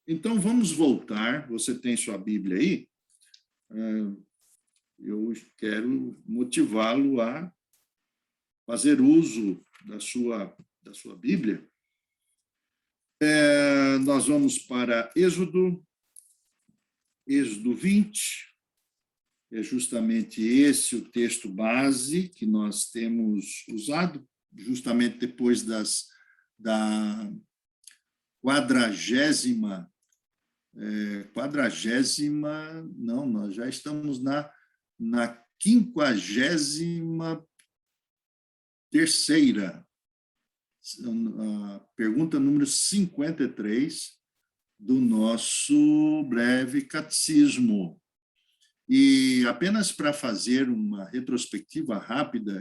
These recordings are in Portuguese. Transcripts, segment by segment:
Então, vamos voltar. Você tem sua Bíblia aí? Eu quero motivá-lo a fazer uso da sua Bíblia. Nós vamos para Êxodo 20. É justamente esse o texto base que nós temos usado, justamente depois da 40ª, não, nós já estamos na 53ª, a pergunta número 53 do nosso breve catecismo. E apenas para fazer uma retrospectiva rápida,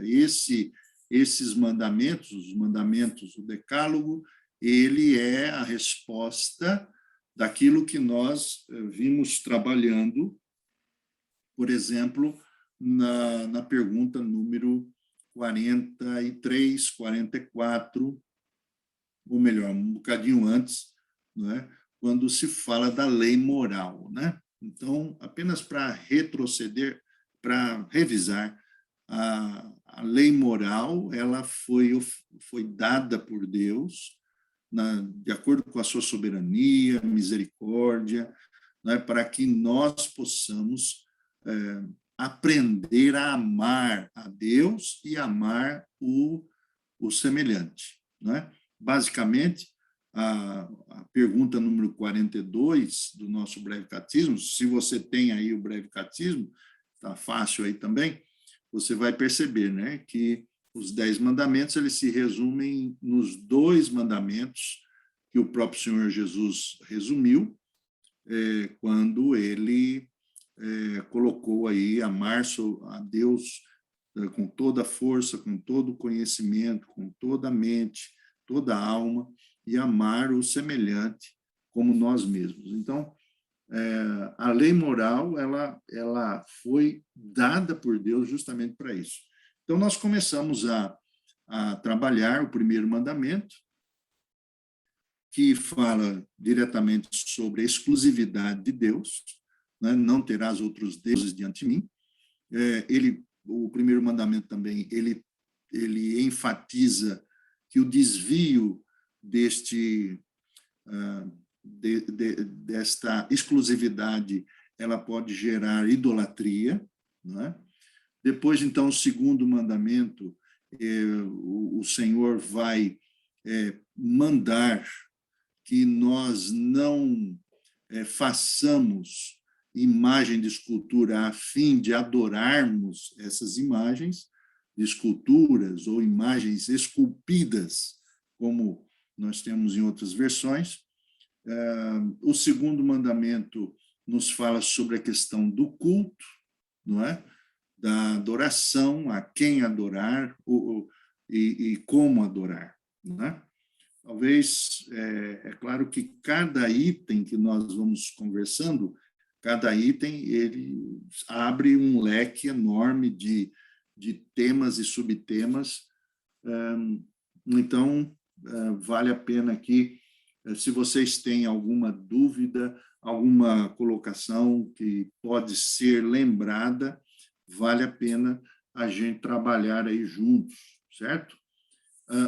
esses mandamentos, os mandamentos do Decálogo, ele é a resposta daquilo que nós vimos trabalhando, por exemplo, na pergunta número 43, 44, ou melhor, um bocadinho antes, não é? Quando se fala da lei moral, né? Então, apenas para retroceder, para revisar, a lei moral, ela foi dada por Deus, de acordo com a sua soberania, misericórdia, né, para que nós possamos aprender a amar a Deus e amar o semelhante. Né? Basicamente, a pergunta número 42 do nosso breve catecismo, se você tem aí o breve catecismo, está fácil aí também, você vai perceber, né, que os 10 mandamentos eles se resumem nos 2 mandamentos que o próprio Senhor Jesus resumiu quando ele colocou aí amar a Deus com toda a força, com todo o conhecimento, com toda a mente, toda a alma, e amar o semelhante como nós mesmos. Então, a lei moral, ela foi dada por Deus justamente para isso. Então, nós começamos a trabalhar o primeiro mandamento, que fala diretamente sobre a exclusividade de Deus, né? Não terás outros deuses diante de mim. O primeiro mandamento também, ele enfatiza que o desvio desta exclusividade, ela pode gerar idolatria, né? Depois, então, o segundo mandamento, o Senhor vai mandar que nós não façamos imagem de escultura a fim de adorarmos essas imagens de esculturas ou imagens esculpidas, como nós temos em outras versões. O segundo mandamento nos fala sobre a questão do culto, não é? Da adoração, a quem adorar e como adorar, não é? Talvez, é claro que cada item que nós vamos conversando, cada item ele abre um leque enorme de temas e subtemas. Então, vale a pena aqui, se vocês têm alguma dúvida, alguma colocação que pode ser lembrada, vale a pena a gente trabalhar aí juntos, certo?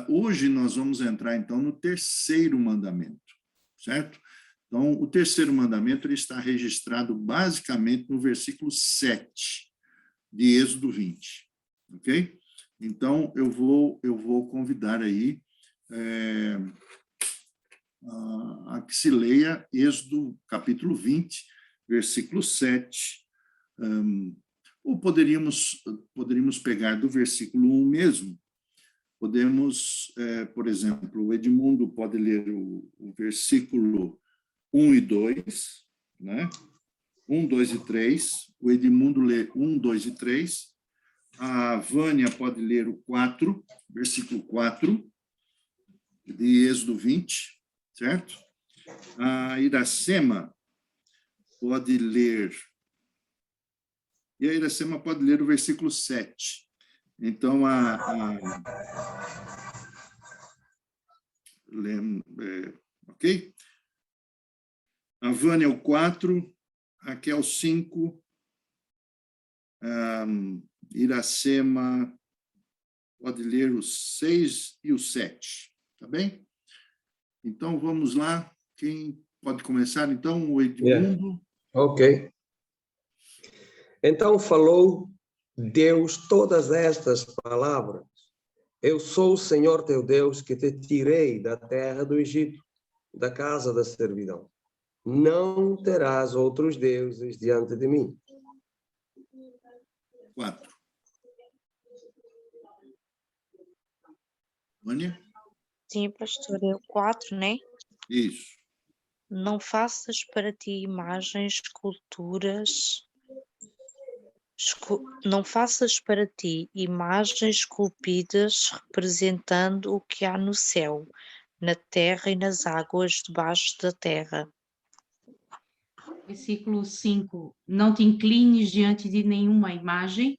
Hoje nós vamos entrar, então, no terceiro mandamento, certo? Então, o terceiro mandamento ele está registrado basicamente no versículo 7 de Êxodo 20, ok? Então, eu vou convidar aí a que se leia Êxodo capítulo 20, versículo 7, ou poderíamos pegar do versículo 1 mesmo. Podemos, por exemplo, o Edmundo pode ler o versículo 1 e 2, né? 1, 2 e 3. O Edmundo lê 1, 2 e 3. A Vânia pode ler o 4, versículo 4, de Êxodo 20, certo? A Iracema pode ler... E a Iracema pode ler o versículo 7. Então, ok? A Vânia, o 4, Raquel, 5, Iracema pode ler o 6 e o 7, tá bem? Então, vamos lá. Quem pode começar, então? O Edmundo. Yeah. Ok. Então falou Deus todas estas palavras. Eu sou o Senhor teu Deus que te tirei da terra do Egito, da casa da servidão. Não terás outros deuses diante de mim. 4. Vânia? Sim, pastor, é o 4, né? Isso. Não faças para ti imagens, esculturas. Não faças para ti imagens esculpidas representando o que há no céu, na terra e nas águas debaixo da terra. Versículo 5. Não te inclines diante de nenhuma imagem,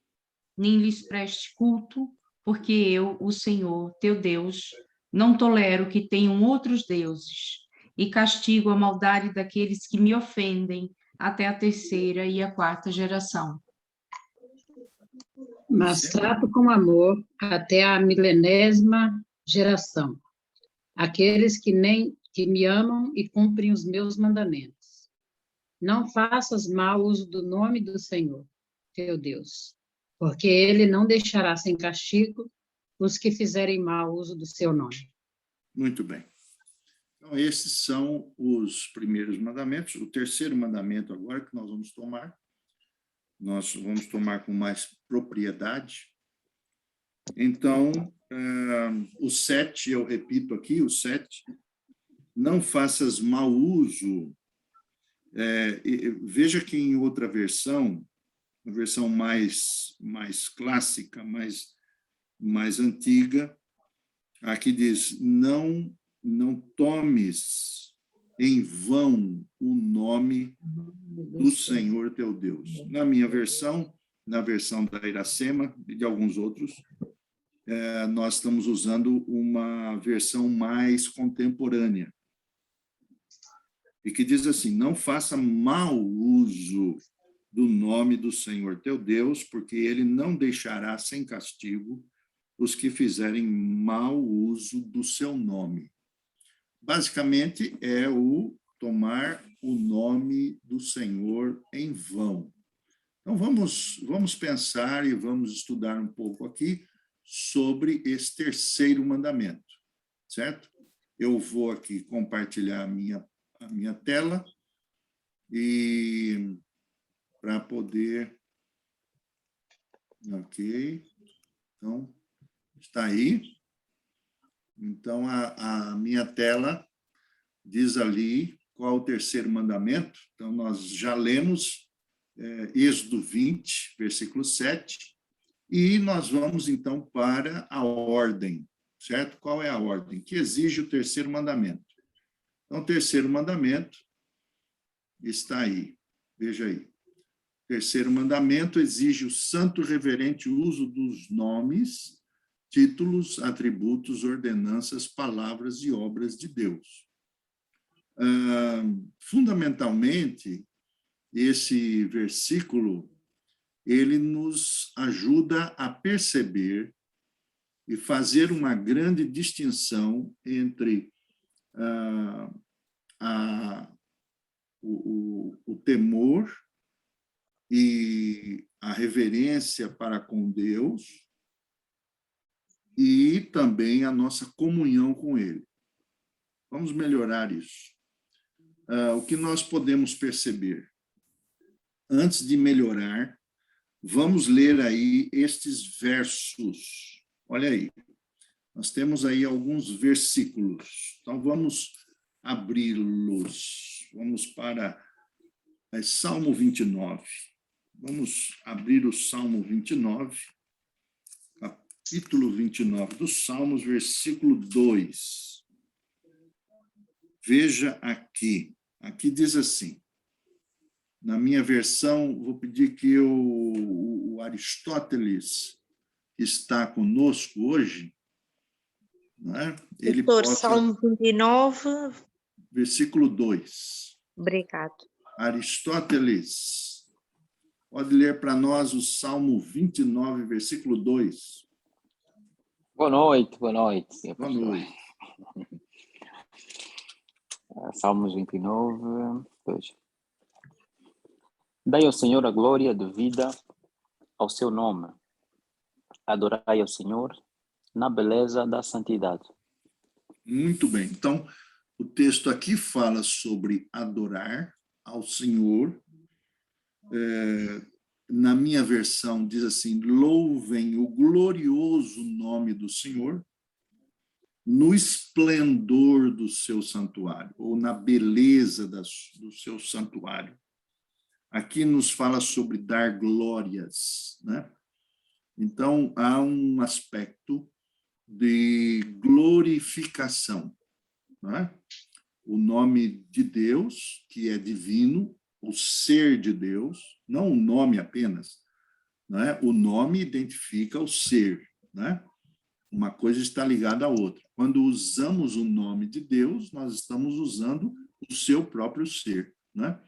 nem lhes preste culto, porque eu, o Senhor, teu Deus, não tolero que tenham outros deuses, e castigo a maldade daqueles que me ofendem até a 3ª e a 4ª geração. Mas trato com amor até a milenésima geração, aqueles que me amam e cumprem os meus mandamentos. Não faças mau uso do nome do Senhor, teu Deus, porque ele não deixará sem castigo os que fizerem mau uso do seu nome. Muito bem. Então, esses são os primeiros mandamentos. O terceiro mandamento agora que nós vamos tomar com mais propriedade. Então, o 7, eu repito aqui, o 7, não faças mau uso. Veja que em outra versão, a versão mais clássica, mais antiga, aqui diz, não tomes em vão o nome do Senhor teu Deus. Na minha versão, na versão da Iracema e de alguns outros, nós estamos usando uma versão mais contemporânea, e que diz assim, não faça mau uso do nome do Senhor teu Deus, porque ele não deixará sem castigo os que fizerem mau uso do seu nome. Basicamente, é o tomar o nome do Senhor em vão. Então, vamos pensar e vamos estudar um pouco aqui sobre esse terceiro mandamento, certo? Eu vou aqui compartilhar a minha tela e para poder... Ok. Então, está aí. Então, a minha tela diz ali qual o terceiro mandamento. Então, nós já lemos Êxodo 20, versículo 7, e nós vamos, então, para a ordem, certo? Qual é a ordem? Que exige o terceiro mandamento. Então, o terceiro mandamento está aí. Veja aí. O terceiro mandamento exige o santo e reverente uso dos nomes, títulos, atributos, ordenanças, palavras e obras de Deus. Fundamentalmente, esse versículo, ele nos ajuda a perceber e fazer uma grande distinção entre o temor e a reverência para com Deus e também a nossa comunhão com Ele. Vamos melhorar isso. O que nós podemos perceber? Antes de melhorar, vamos ler aí estes versos. Olha aí, nós temos aí alguns versículos. Então, vamos abri-los. Vamos para Salmo 29. Vamos abrir o Salmo 29, capítulo 29 dos Salmos, versículo 2. Veja aqui. Aqui diz assim, na minha versão, vou pedir que o Aristóteles, que está conosco hoje, né, ele Doutor, possa... Salmo 29. Versículo 2. Obrigado. Aristóteles, pode ler para nós o Salmo 29, versículo 2. Boa noite, boa noite. Boa noite. Salmos 29, 2. Dai ao Senhor a glória devida ao seu nome. Adorai ao Senhor na beleza da santidade. Muito bem. Então, o texto aqui fala sobre adorar ao Senhor. Na minha versão diz assim: louvem o glorioso nome do Senhor no esplendor do seu santuário, ou na beleza do seu santuário. Aqui nos fala sobre dar glórias, né? Então, há um aspecto de glorificação, né? O nome de Deus, que é divino, o ser de Deus, não o nome apenas, né? O nome identifica o ser, né? Uma coisa está ligada à outra. Quando usamos o nome de Deus, nós estamos usando o seu próprio ser, né?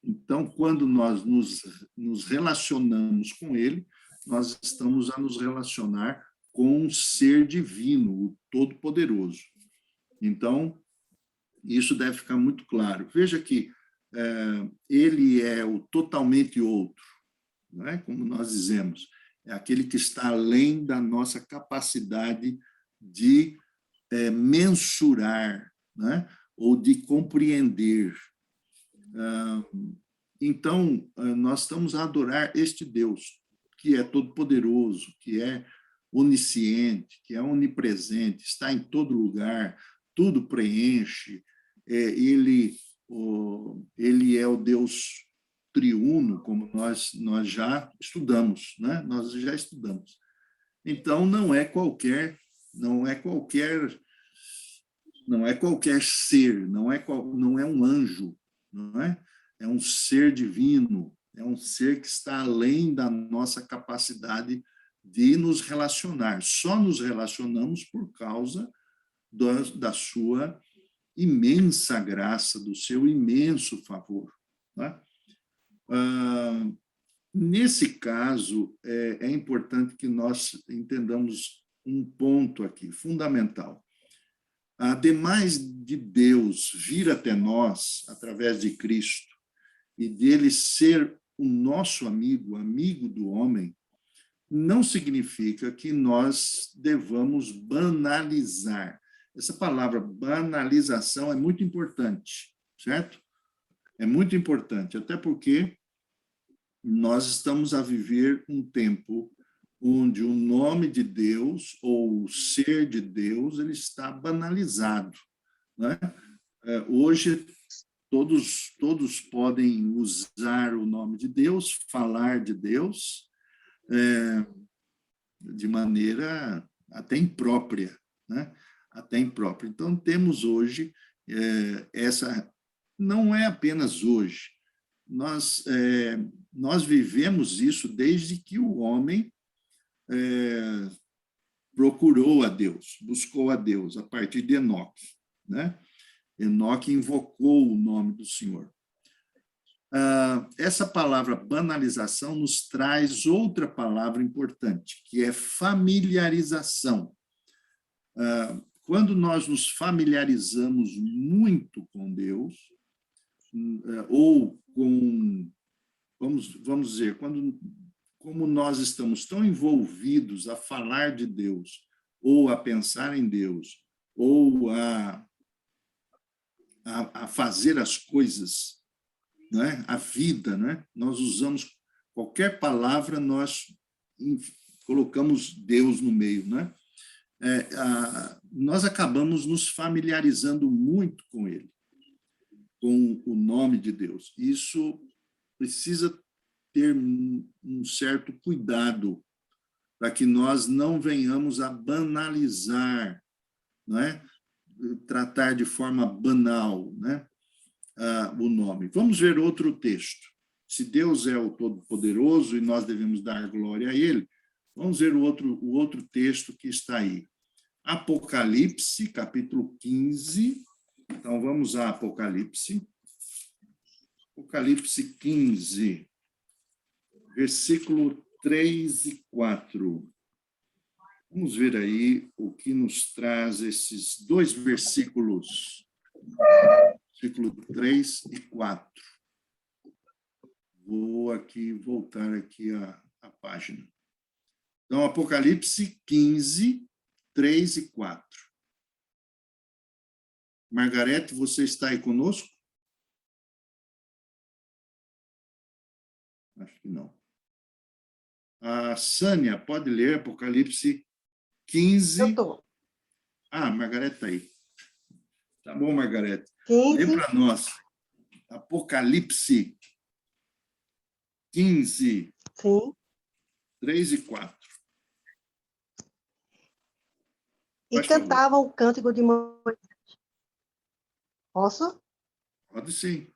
Então, quando nós nos relacionamos com ele, nós estamos a nos relacionar com um ser divino, o Todo-Poderoso. Então, isso deve ficar muito claro. Veja que ele é o totalmente outro, não é? Como nós dizemos, é aquele que está além da nossa capacidade de mensurar, né? Ou de compreender. Então, nós estamos a adorar este Deus, que é todo-poderoso, que é onisciente, que é onipresente, está em todo lugar, tudo preenche. Ele é o Deus triuno, como nós já estudamos, né? Nós já estudamos. Então, não é qualquer ser, não é um anjo, não é? É um ser divino, é um ser que está além da nossa capacidade de nos relacionar. Só nos relacionamos por causa da sua imensa graça, do seu imenso favor, né? Nesse caso, é importante que nós entendamos um ponto aqui, fundamental. Ademais de Deus vir até nós, através de Cristo, e dele ser o nosso amigo, amigo do homem, não significa que nós devamos banalizar. Essa palavra banalização é muito importante, certo? É muito importante, até porque nós estamos a viver um tempo onde o nome de Deus, ou o ser de Deus, ele está banalizado, né? Hoje, todos podem usar o nome de Deus, falar de Deus, de maneira até imprópria, né? Até imprópria. Então, temos hoje essa... Não é apenas hoje. Nós vivemos isso desde que o homem procurou a Deus, buscou a Deus, a partir de Enoque, né? Enoque invocou o nome do Senhor. Essa palavra banalização nos traz outra palavra importante, que é familiarização. Quando nós nos familiarizamos muito com Deus, ou com, vamos dizer, como nós estamos tão envolvidos a falar de Deus, ou a pensar em Deus, ou a fazer as coisas, né? A vida, né? Nós usamos qualquer palavra, nós colocamos Deus no meio, né? Nós acabamos nos familiarizando muito com ele, com o nome de Deus. Isso precisa ter um certo cuidado para que nós não venhamos a banalizar, não é? Tratar de forma banal, né? O nome. Vamos ver outro texto. Se Deus é o Todo-Poderoso e nós devemos dar glória a ele, vamos ver o outro texto que está aí. Apocalipse, capítulo 15. Então, vamos a Apocalipse. Apocalipse 15, versículo 3 e 4. Vamos ver aí o que nos traz esses dois versículos, versículo 3 e 4. Vou aqui voltar aqui a página. Então, Apocalipse 15, 3 e 4. Margarete, você está aí conosco? Acho que não. A Sânia, pode ler Apocalipse 15. Eu estou. Ah, Margarete está aí. Tá bom, Margarete. 15. Lê para nós. Apocalipse 15, Sim. 3 e 4. E Faz favor. cantavam o cântico de Moisés. Posso? Pode sim.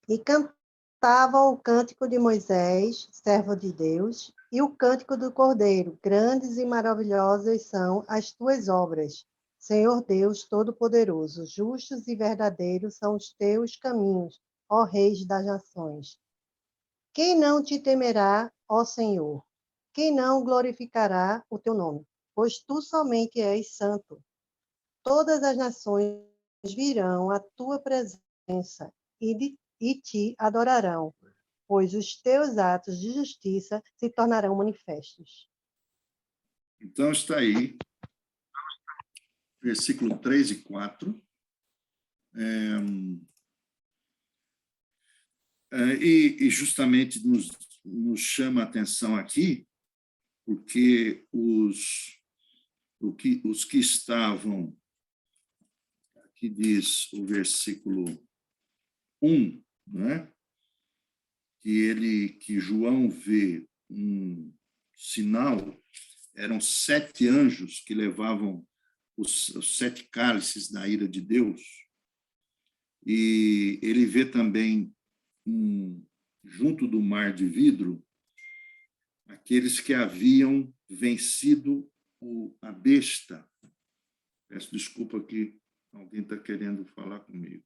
E cantavam o cântico de Moisés, servo de Deus, e o cântico do Cordeiro. Grandes e maravilhosas são as tuas obras, Senhor Deus Todo-Poderoso. Justos e verdadeiros são os teus caminhos, ó Reis das nações. Quem não te temerá, ó Senhor? Quem não glorificará o teu nome? Pois tu somente és santo. Todas as nações virão à tua presença e te adorarão, pois os teus atos de justiça se tornarão manifestos. Então, está aí, versículo 3 e 4. E justamente nos chama a atenção aqui, porque os que estavam, aqui diz o versículo 1, né? que João vê um sinal, eram 7 anjos que levavam os 7 cálices da ira de Deus, e ele vê também junto do mar de vidro aqueles que haviam vencido a besta. Peço desculpa que alguém está querendo falar comigo.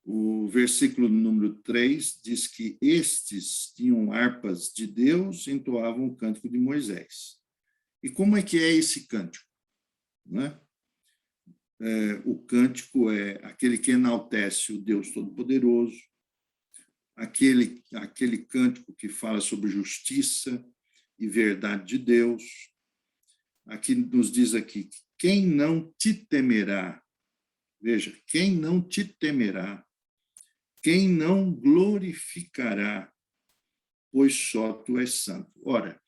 O versículo número 3 diz que estes tinham harpas de Deus e entoavam o cântico de Moisés. E como é que é esse cântico? Né? O cântico é aquele que enaltece o Deus Todo-Poderoso, aquele cântico que fala sobre justiça e verdade de Deus. Aqui nos diz aqui, quem não te temerá, veja, quem não te temerá, quem não glorificará, pois só tu és santo. Ora,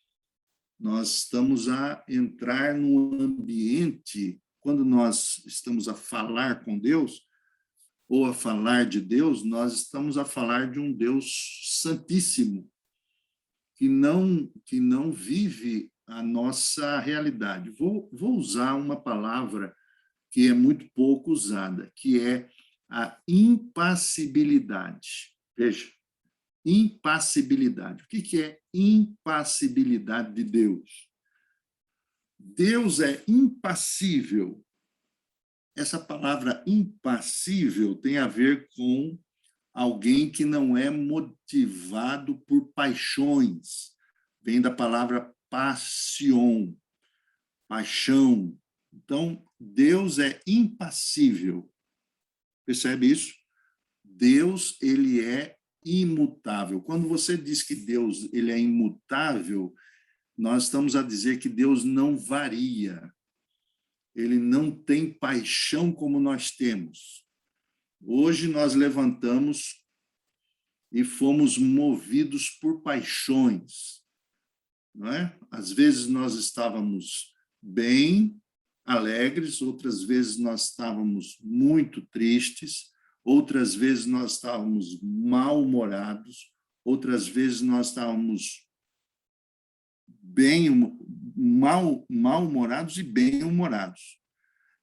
nós estamos a entrar num ambiente, quando nós estamos a falar com Deus, ou a falar de Deus, nós estamos a falar de um Deus santíssimo, que não vive a nossa realidade. Vou usar uma palavra que é muito pouco usada, que é a impassibilidade. Veja, impassibilidade. O que é impassibilidade de Deus? Deus é impassível. Essa palavra impassível tem a ver com alguém que não é motivado por paixões. Vem da palavra passion, paixão. Então, Deus é impassível. Percebe isso? Deus, ele é imutável. Quando você diz que Deus ele é imutável, nós estamos a dizer que Deus não varia. Ele não tem paixão como nós temos. Hoje nós levantamos e fomos movidos por paixões, não é? Às vezes nós estávamos bem, alegres, outras vezes nós estávamos muito tristes, outras vezes nós estávamos mal-humorados, outras vezes nós estávamos mal-humorados e bem-humorados.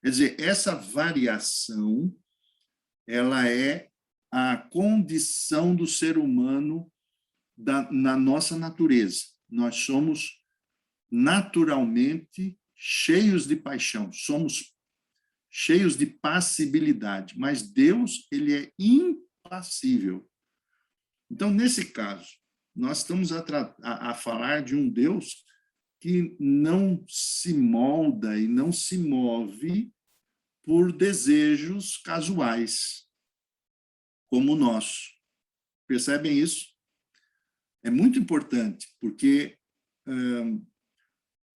Quer dizer, essa variação, ela é a condição do ser humano na nossa natureza. Nós somos naturalmente cheios de paixão, somos cheios de passibilidade, mas Deus, ele é impassível. Então, nesse caso, nós estamos a falar de um Deus que não se molda e não se move por desejos casuais, como o nosso. Percebem isso? É muito importante, porque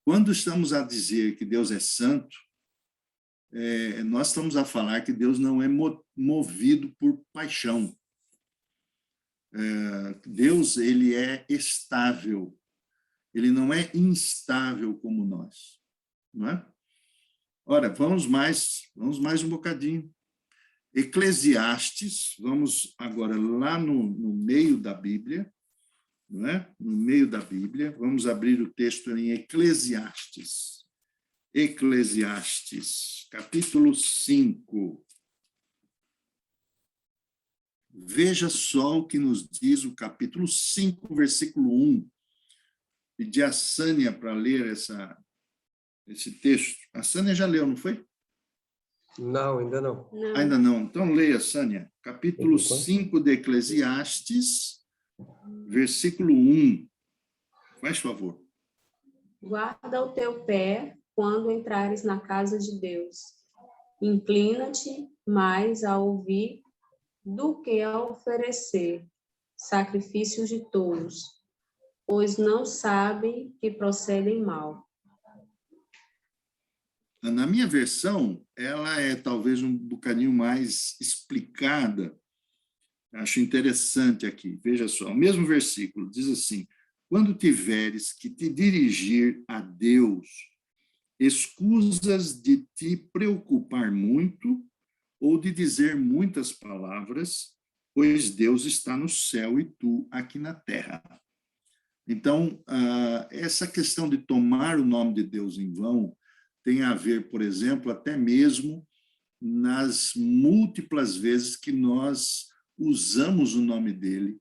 quando estamos a dizer que Deus é santo, nós estamos a falar que Deus não é movido por paixão. Deus, ele é estável. Ele não é instável como nós, não é? Ora, vamos mais um bocadinho. Eclesiastes, vamos agora lá no meio da Bíblia, não é? No meio da Bíblia, vamos abrir o texto em Eclesiastes. Eclesiastes, capítulo 5. Veja só o que nos diz o capítulo 5, versículo 1. Pedi a Sânia para ler esse texto. A Sânia já leu, não foi? Não, ainda não. Ainda não. Então, leia, Sânia. Capítulo 5 de Eclesiastes, versículo 1. Faz favor. Guarda o teu pé quando entrares na casa de Deus. Inclina-te mais a ouvir do que a oferecer sacrifícios de tolos, pois não sabem que procedem mal. Na minha versão, ela é talvez um bocadinho mais explicada. Acho interessante aqui. Veja só, o mesmo versículo diz assim: quando tiveres que te dirigir a Deus, escusas de te preocupar muito ou de dizer muitas palavras, pois Deus está no céu e tu aqui na terra. Então, essa questão de tomar o nome de Deus em vão tem a ver, por exemplo, até mesmo nas múltiplas vezes que nós usamos o nome dele.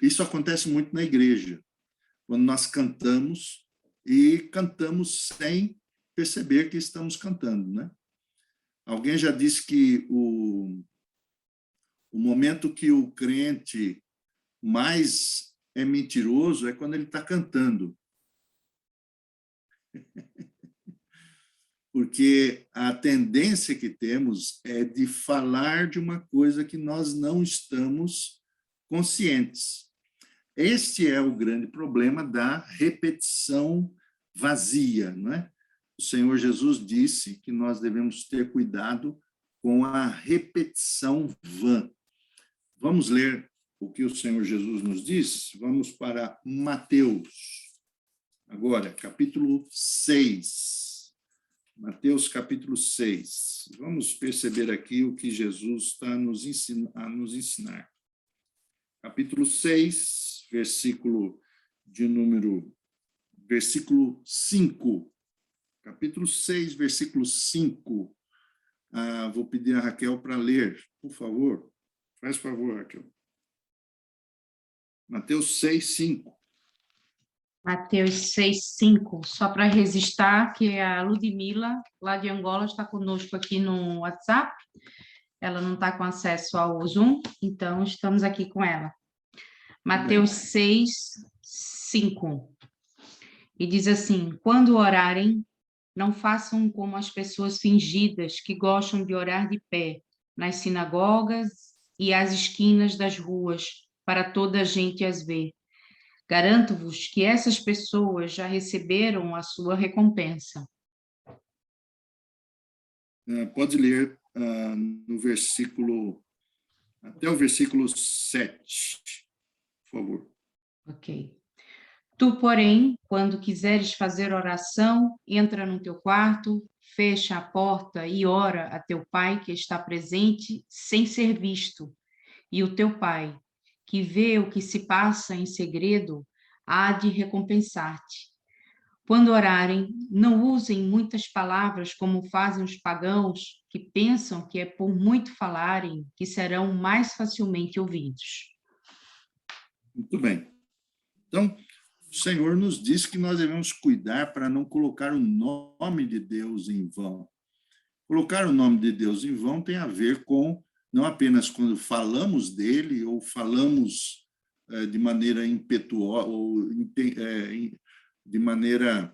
Isso acontece muito na igreja, quando nós cantamos e cantamos sem perceber que estamos cantando, né? Alguém já disse que o momento que o crente mais é mentiroso é quando ele está cantando. Porque a tendência que temos é de falar de uma coisa que nós não estamos conscientes. Este é o grande problema da repetição vazia, não é? O Senhor Jesus disse que nós devemos ter cuidado com a repetição vã. Vamos ler o que o Senhor Jesus nos diz? Vamos para Mateus. Agora, capítulo 6. Mateus, capítulo 6. Vamos perceber aqui o que Jesus está a nos ensinar. Capítulo 6, versículo 5. Capítulo 6, versículo 5. Vou pedir a Raquel para ler, por favor. Faz favor, Raquel. Mateus 6, 5. Mateus 6:5, só para registrar que a Ludmila, lá de Angola, está conosco aqui no WhatsApp. Ela não está com acesso ao Zoom, então estamos aqui com ela. Mateus 6:5. E diz assim: quando orarem, não façam como as pessoas fingidas que gostam de orar de pé, nas sinagogas e às esquinas das ruas, para toda a gente as ver. Garanto-vos que essas pessoas já receberam a sua recompensa. Pode ler no versículo, até o versículo 7, por favor. Ok. Tu, porém, quando quiseres fazer oração, entra no teu quarto, fecha a porta e ora a teu pai que está presente sem ser visto. E o teu pai, que vê o que se passa em segredo, há de recompensar-te. Quando orarem, não usem muitas palavras como fazem os pagãos, que pensam que é por muito falarem que serão mais facilmente ouvidos. Muito bem. Então, o Senhor nos diz que nós devemos cuidar para não colocar o nome de Deus em vão. Colocar o nome de Deus em vão tem a ver com, não apenas quando falamos dele, ou falamos de maneira impetuosa, ou de maneira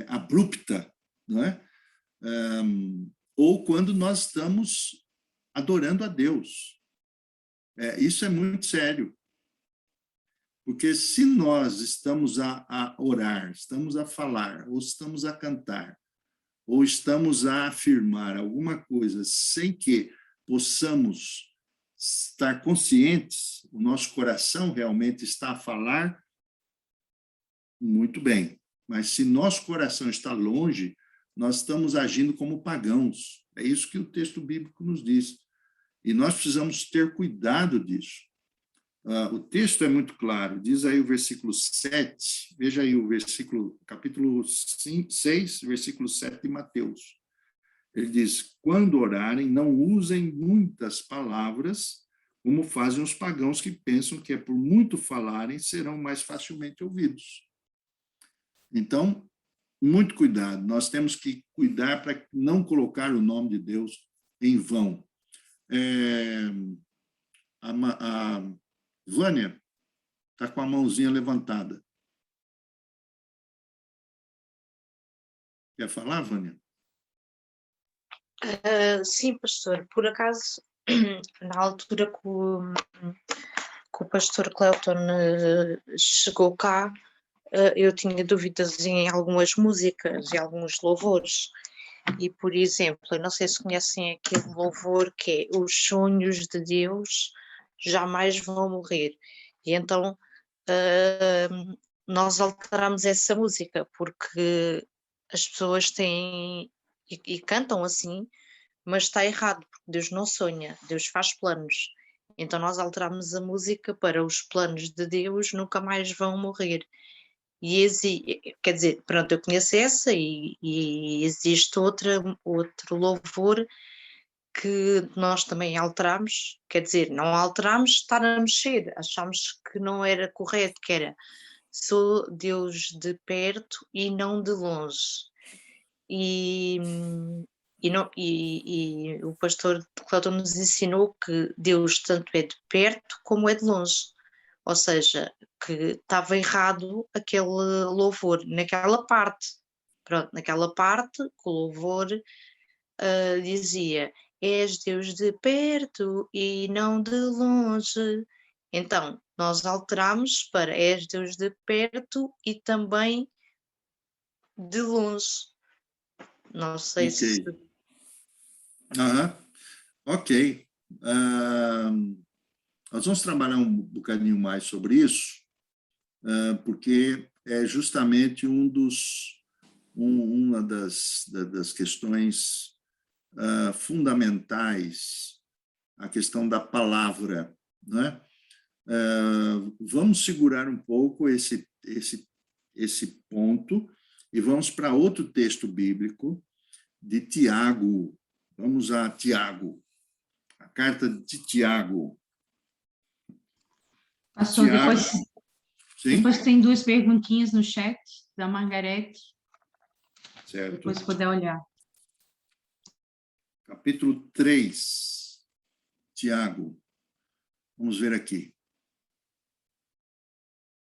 abrupta, não é? Ou quando nós estamos adorando a Deus. Isso é muito sério. Porque se nós estamos a orar, estamos a falar, ou estamos a cantar, ou estamos a afirmar alguma coisa sem que possamos estar conscientes, o nosso coração realmente está a falar, muito bem. Mas se nosso coração está longe, nós estamos agindo como pagãos. É isso que o texto bíblico nos diz. E nós precisamos ter cuidado disso. O texto é muito claro, diz aí o versículo 7, veja aí o versículo, capítulo 6, versículo 7 de Mateus. Ele diz, quando orarem, não usem muitas palavras, como fazem os pagãos que pensam que por muito falarem serão mais facilmente ouvidos. Então, muito cuidado, nós temos que cuidar para não colocar o nome de Deus em vão. A Vânia está com a mãozinha levantada. Quer falar, Vânia? Sim, pastor. Por acaso, na altura que o pastor Cleuton chegou cá, eu tinha dúvidas em algumas músicas e alguns louvores. E, por exemplo, eu não sei se conhecem aquele louvor que é Os sonhos de Deus jamais vão morrer. E então nós alteramos essa música porque as pessoas têm e cantam assim, mas está errado, porque Deus não sonha, Deus faz planos. Então nós alteramos a música para os planos de Deus nunca mais vão morrer. Quer dizer, pronto, eu conheço essa e existe outro louvor que nós também alteramos, quer dizer, não alteramos, estar a mexer, achamos que não era correto, que era sou Deus de perto e não de longe. E o pastor Cláudio nos ensinou que Deus tanto é de perto como é de longe, ou seja, que estava errado aquele louvor, naquela parte, pronto, naquela parte que o louvor dizia és Deus de perto e não de longe. Então, nós alteramos para és Deus de perto e também de longe. Não sei se... Ok. Nós vamos trabalhar um bocadinho mais sobre isso, porque é justamente uma das questões fundamentais, a questão da palavra, né? Vamos segurar um pouco esse ponto e vamos para outro texto bíblico de Tiago. Vamos a Tiago, a carta de Tiago. Pastor, Tiago, depois tem duas perguntinhas no chat da Margarete. Certo. Depois puder olhar. Capítulo 3, Tiago. Vamos ver aqui.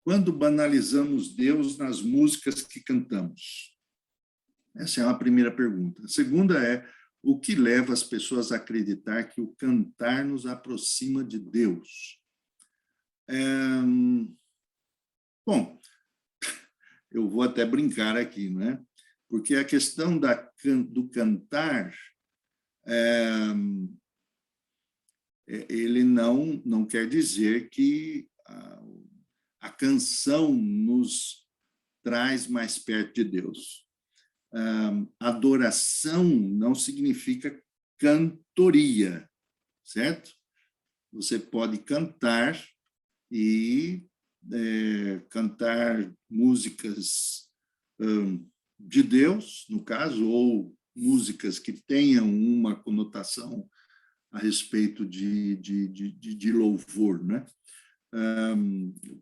Quando banalizamos Deus nas músicas que cantamos? Essa é uma primeira pergunta. A segunda é, o que leva as pessoas a acreditar que o cantar nos aproxima de Deus? Bom, eu vou até brincar aqui, né? Porque a questão do cantar, ele não quer dizer que a canção nos traz mais perto de Deus. Adoração não significa cantoria, certo? Você pode cantar e cantar músicas de Deus, no caso, ou músicas que tenham uma conotação a respeito de louvor, né?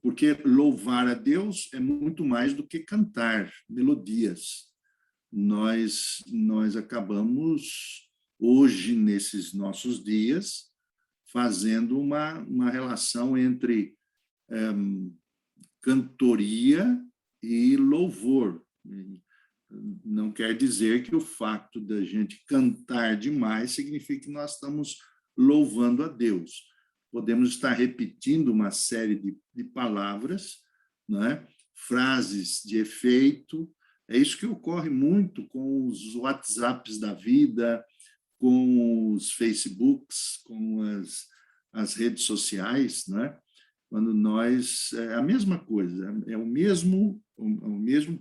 porque louvar a Deus é muito mais do que cantar melodias. Nós acabamos, hoje, nesses nossos dias, fazendo uma relação entre cantoria e louvor. Não quer dizer que o fato da gente cantar demais significa que nós estamos louvando a Deus. Podemos estar repetindo uma série de palavras, né? Frases de efeito. É isso que ocorre muito com os WhatsApps da vida, com os Facebooks, com as redes sociais, né? Quando nós... É a mesma coisa, é o mesmo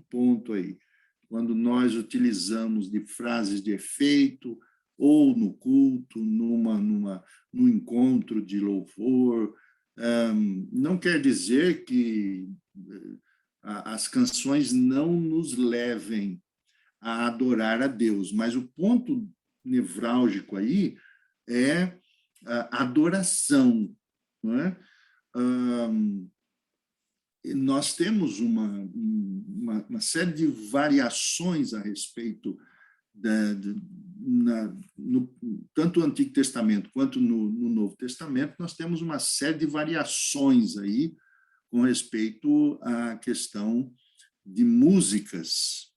ponto aí. Quando nós utilizamos de frases de efeito, ou no culto, num encontro de louvor, não quer dizer que as canções não nos levem a adorar a Deus, mas o ponto nevrálgico aí é a adoração, não é? Nós temos uma série de variações a respeito tanto no Antigo Testamento quanto no Novo Testamento, nós temos uma série de variações aí com respeito à questão de músicas,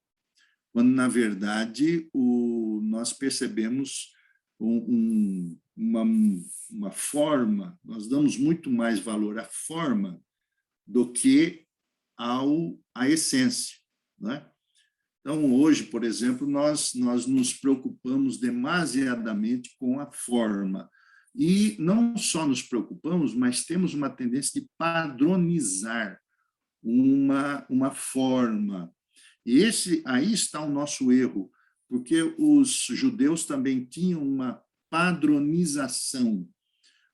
quando, na verdade, nós percebemos uma forma, nós damos muito mais valor à forma do que à essência, né? Então, hoje, por exemplo, nós nos preocupamos demasiadamente com a forma. E não só nos preocupamos, mas temos uma tendência de padronizar uma forma. E aí está o nosso erro, porque os judeus também tinham uma padronização,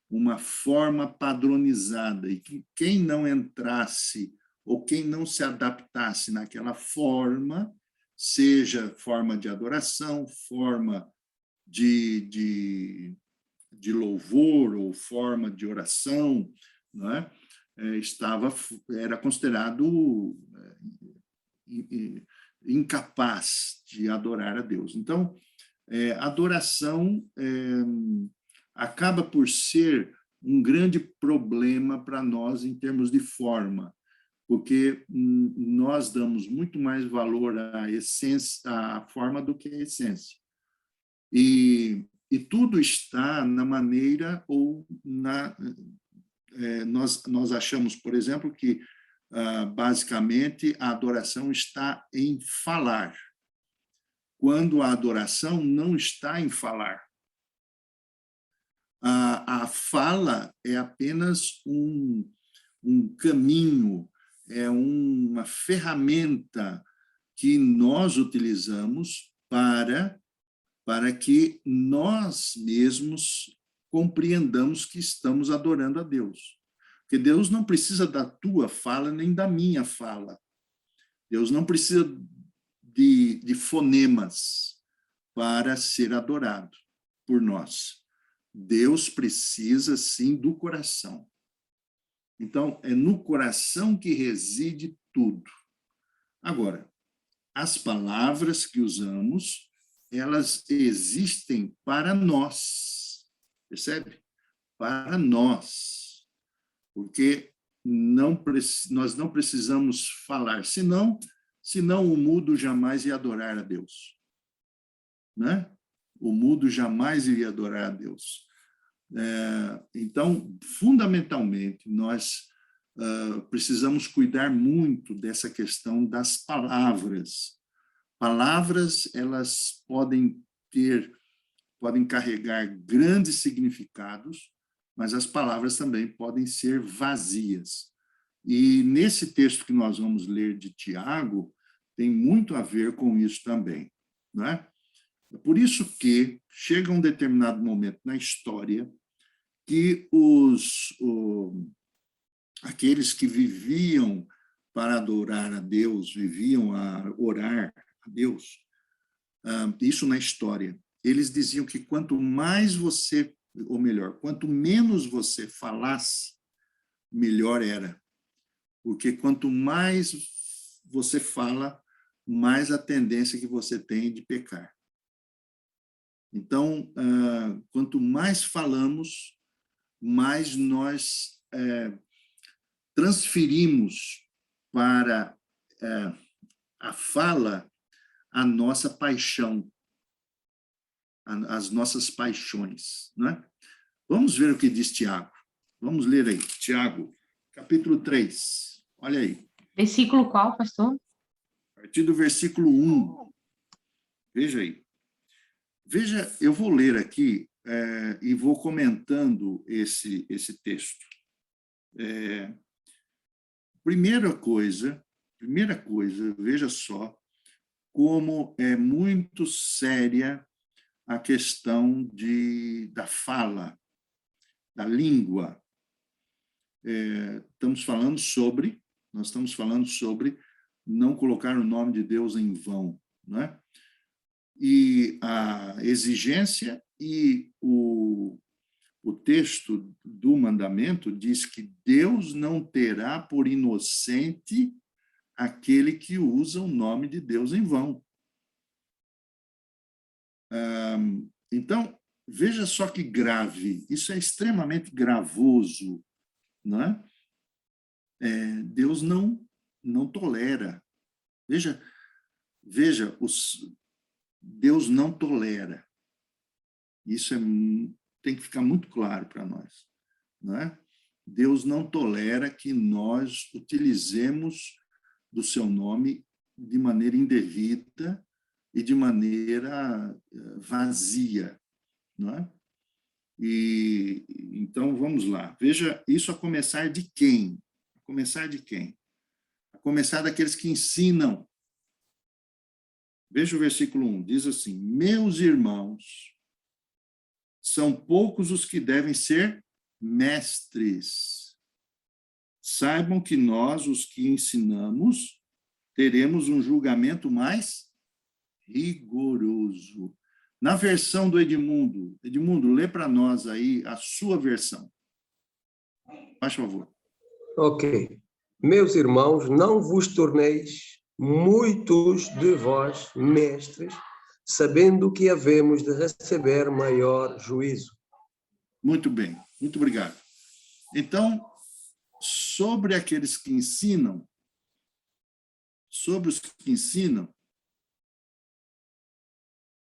uma forma padronizada, e que quem não entrasse ou quem não se adaptasse naquela forma, seja forma de adoração, forma de louvor ou forma de oração, não é? Era considerado incapaz de adorar a Deus. Então, adoração acaba por ser um grande problema para nós em termos de forma, porque nós damos muito mais valor à essência, à forma do que à essência. E tudo está na maneira ou nós achamos, por exemplo, que basicamente a adoração está em falar, quando a adoração não está em falar. A fala é apenas um caminho, é uma ferramenta que nós utilizamos para que nós mesmos compreendamos que estamos adorando a Deus. Porque Deus não precisa da tua fala nem da minha fala. Deus não precisa de fonemas para ser adorado por nós. Deus precisa, sim, do coração. Então, é no coração que reside tudo. Agora, as palavras que usamos, elas existem para nós, percebe? Para nós, porque nós não precisamos falar, senão o mudo jamais ia adorar a Deus, né? O mudo jamais iria adorar a Deus. Então, fundamentalmente, nós precisamos cuidar muito dessa questão das palavras. Palavras, elas podem carregar grandes significados, mas as palavras também podem ser vazias. E nesse texto que nós vamos ler de Tiago, tem muito a ver com isso também, não é? É por isso que chega um determinado momento na história que aqueles que viviam para adorar a Deus, viviam a orar a Deus, isso na história, eles diziam que quanto mais você, ou melhor, quanto menos você falasse, melhor era. Porque quanto mais você fala, mais a tendência que você tem de pecar. Então, quanto mais falamos, mais nós transferimos para a fala a nossa paixão, as nossas paixões, não é? Vamos ver o que diz Tiago. Vamos ler aí, Tiago, capítulo 3. Olha aí. Versículo qual, pastor? A partir do versículo 1. Veja aí. Veja, eu vou ler aqui e vou comentando esse texto. Primeira coisa, veja só como é muito séria a questão da fala, da língua. Nós estamos falando sobre não colocar o nome de Deus em vão, não é? E a exigência e o texto do mandamento diz que Deus não terá por inocente aquele que usa o nome de Deus em vão. Então, veja só que grave, isso é extremamente gravoso, não é? Deus não tolera. Veja, Deus não tolera. Isso tem que ficar muito claro para nós, não é? Deus não tolera que nós utilizemos do seu nome de maneira indevida e de maneira vazia, não é? E então vamos lá. Veja isso a começar de quem? A começar de quem? A começar daqueles que ensinam. Veja o versículo 1, diz assim: meus irmãos, são poucos os que devem ser mestres. Saibam que nós, os que ensinamos, teremos um julgamento mais rigoroso. Na versão do Edmundo, lê para nós aí a sua versão. Faz favor. Ok. Meus irmãos, não vos torneis muitos de vós mestres, sabendo que havemos de receber maior juízo. Muito bem, muito obrigado. Então, sobre aqueles que ensinam,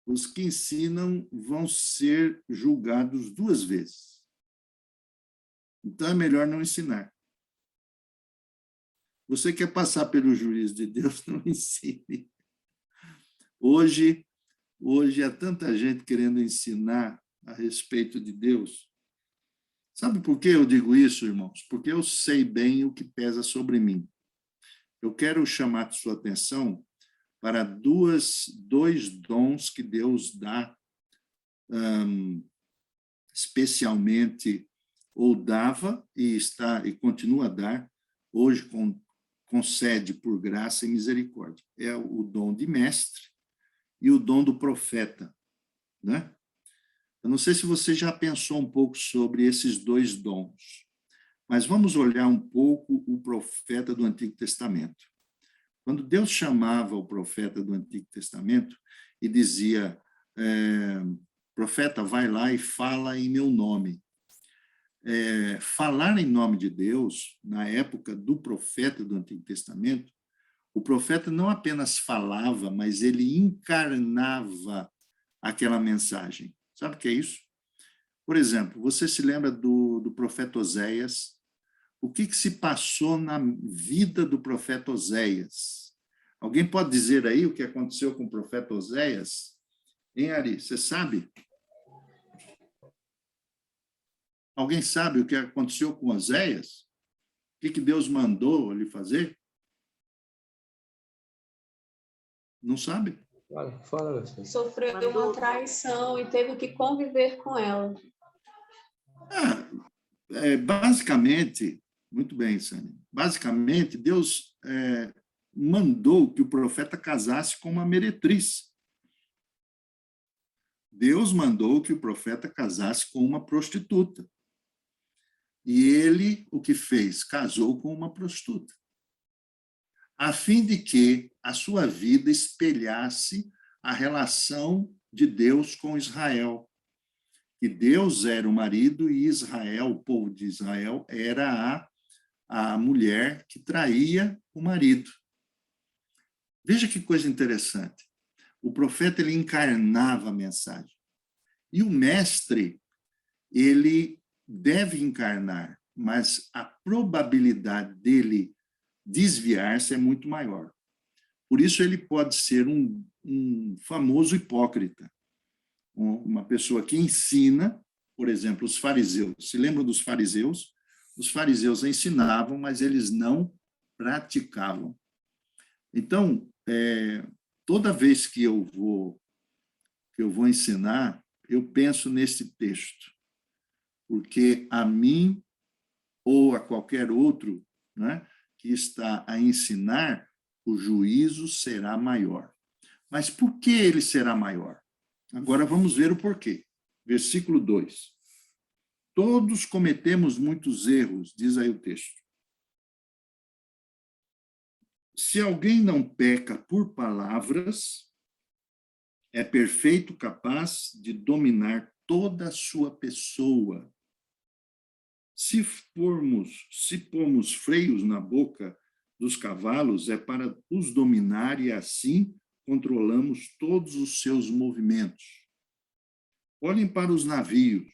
os que ensinam vão ser julgados 2 vezes. Então, é melhor não ensinar. Você quer passar pelo juízo de Deus, não ensine. Hoje há tanta gente querendo ensinar a respeito de Deus. Sabe por que eu digo isso, irmãos? Porque eu sei bem o que pesa sobre mim. Eu quero chamar a sua atenção para dois dons que Deus dá, especialmente, ou dava e continua a dar, hoje concede por graça e misericórdia. É o dom de mestre e o dom do profeta, né? Eu não sei se você já pensou um pouco sobre esses 2 dons, mas vamos olhar um pouco o profeta do Antigo Testamento. Quando Deus chamava o profeta do Antigo Testamento e dizia, profeta, vai lá e fala em meu nome. Falar em nome de Deus, na época do profeta do Antigo Testamento, o profeta não apenas falava, mas ele encarnava aquela mensagem. Sabe o que é isso? Por exemplo, você se lembra do profeta Oséias? O que se passou na vida do profeta Oséias? Alguém pode dizer aí o que aconteceu com o profeta Oséias? Hein, Ari? Você sabe? Alguém sabe o que aconteceu com Oséias? O que Deus mandou ele fazer? Não sabe? Fala. Sofreu uma traição e teve que conviver com ela. Basicamente, muito bem, Sânia. Basicamente, Deus mandou que o profeta casasse com uma meretriz. Deus mandou que o profeta casasse com uma prostituta. E ele, o que fez? Casou com uma prostituta, a fim de que a sua vida espelhasse a relação de Deus com Israel. Que Deus era o marido e Israel, o povo de Israel, era a mulher que traía o marido. Veja que coisa interessante. O profeta, ele encarnava a mensagem. E o mestre, ele deve encarnar, mas a probabilidade dele desviar-se é muito maior. Por isso, ele pode ser um famoso hipócrita. Uma pessoa que ensina, por exemplo, os fariseus. Se lembram dos fariseus? Os fariseus ensinavam, mas eles não praticavam. Então, toda vez que eu vou ensinar, eu penso nesse texto, porque a mim ou a qualquer outro, né, que está a ensinar, o juízo será maior. Mas por que ele será maior? Agora vamos ver o porquê. Versículo 2. Todos cometemos muitos erros, diz aí o texto. Se alguém não peca por palavras, é perfeito, capaz de dominar toda a sua pessoa. Se pomos freios na boca dos cavalos, é para os dominar e assim controlamos todos os seus movimentos. Olhem para os navios.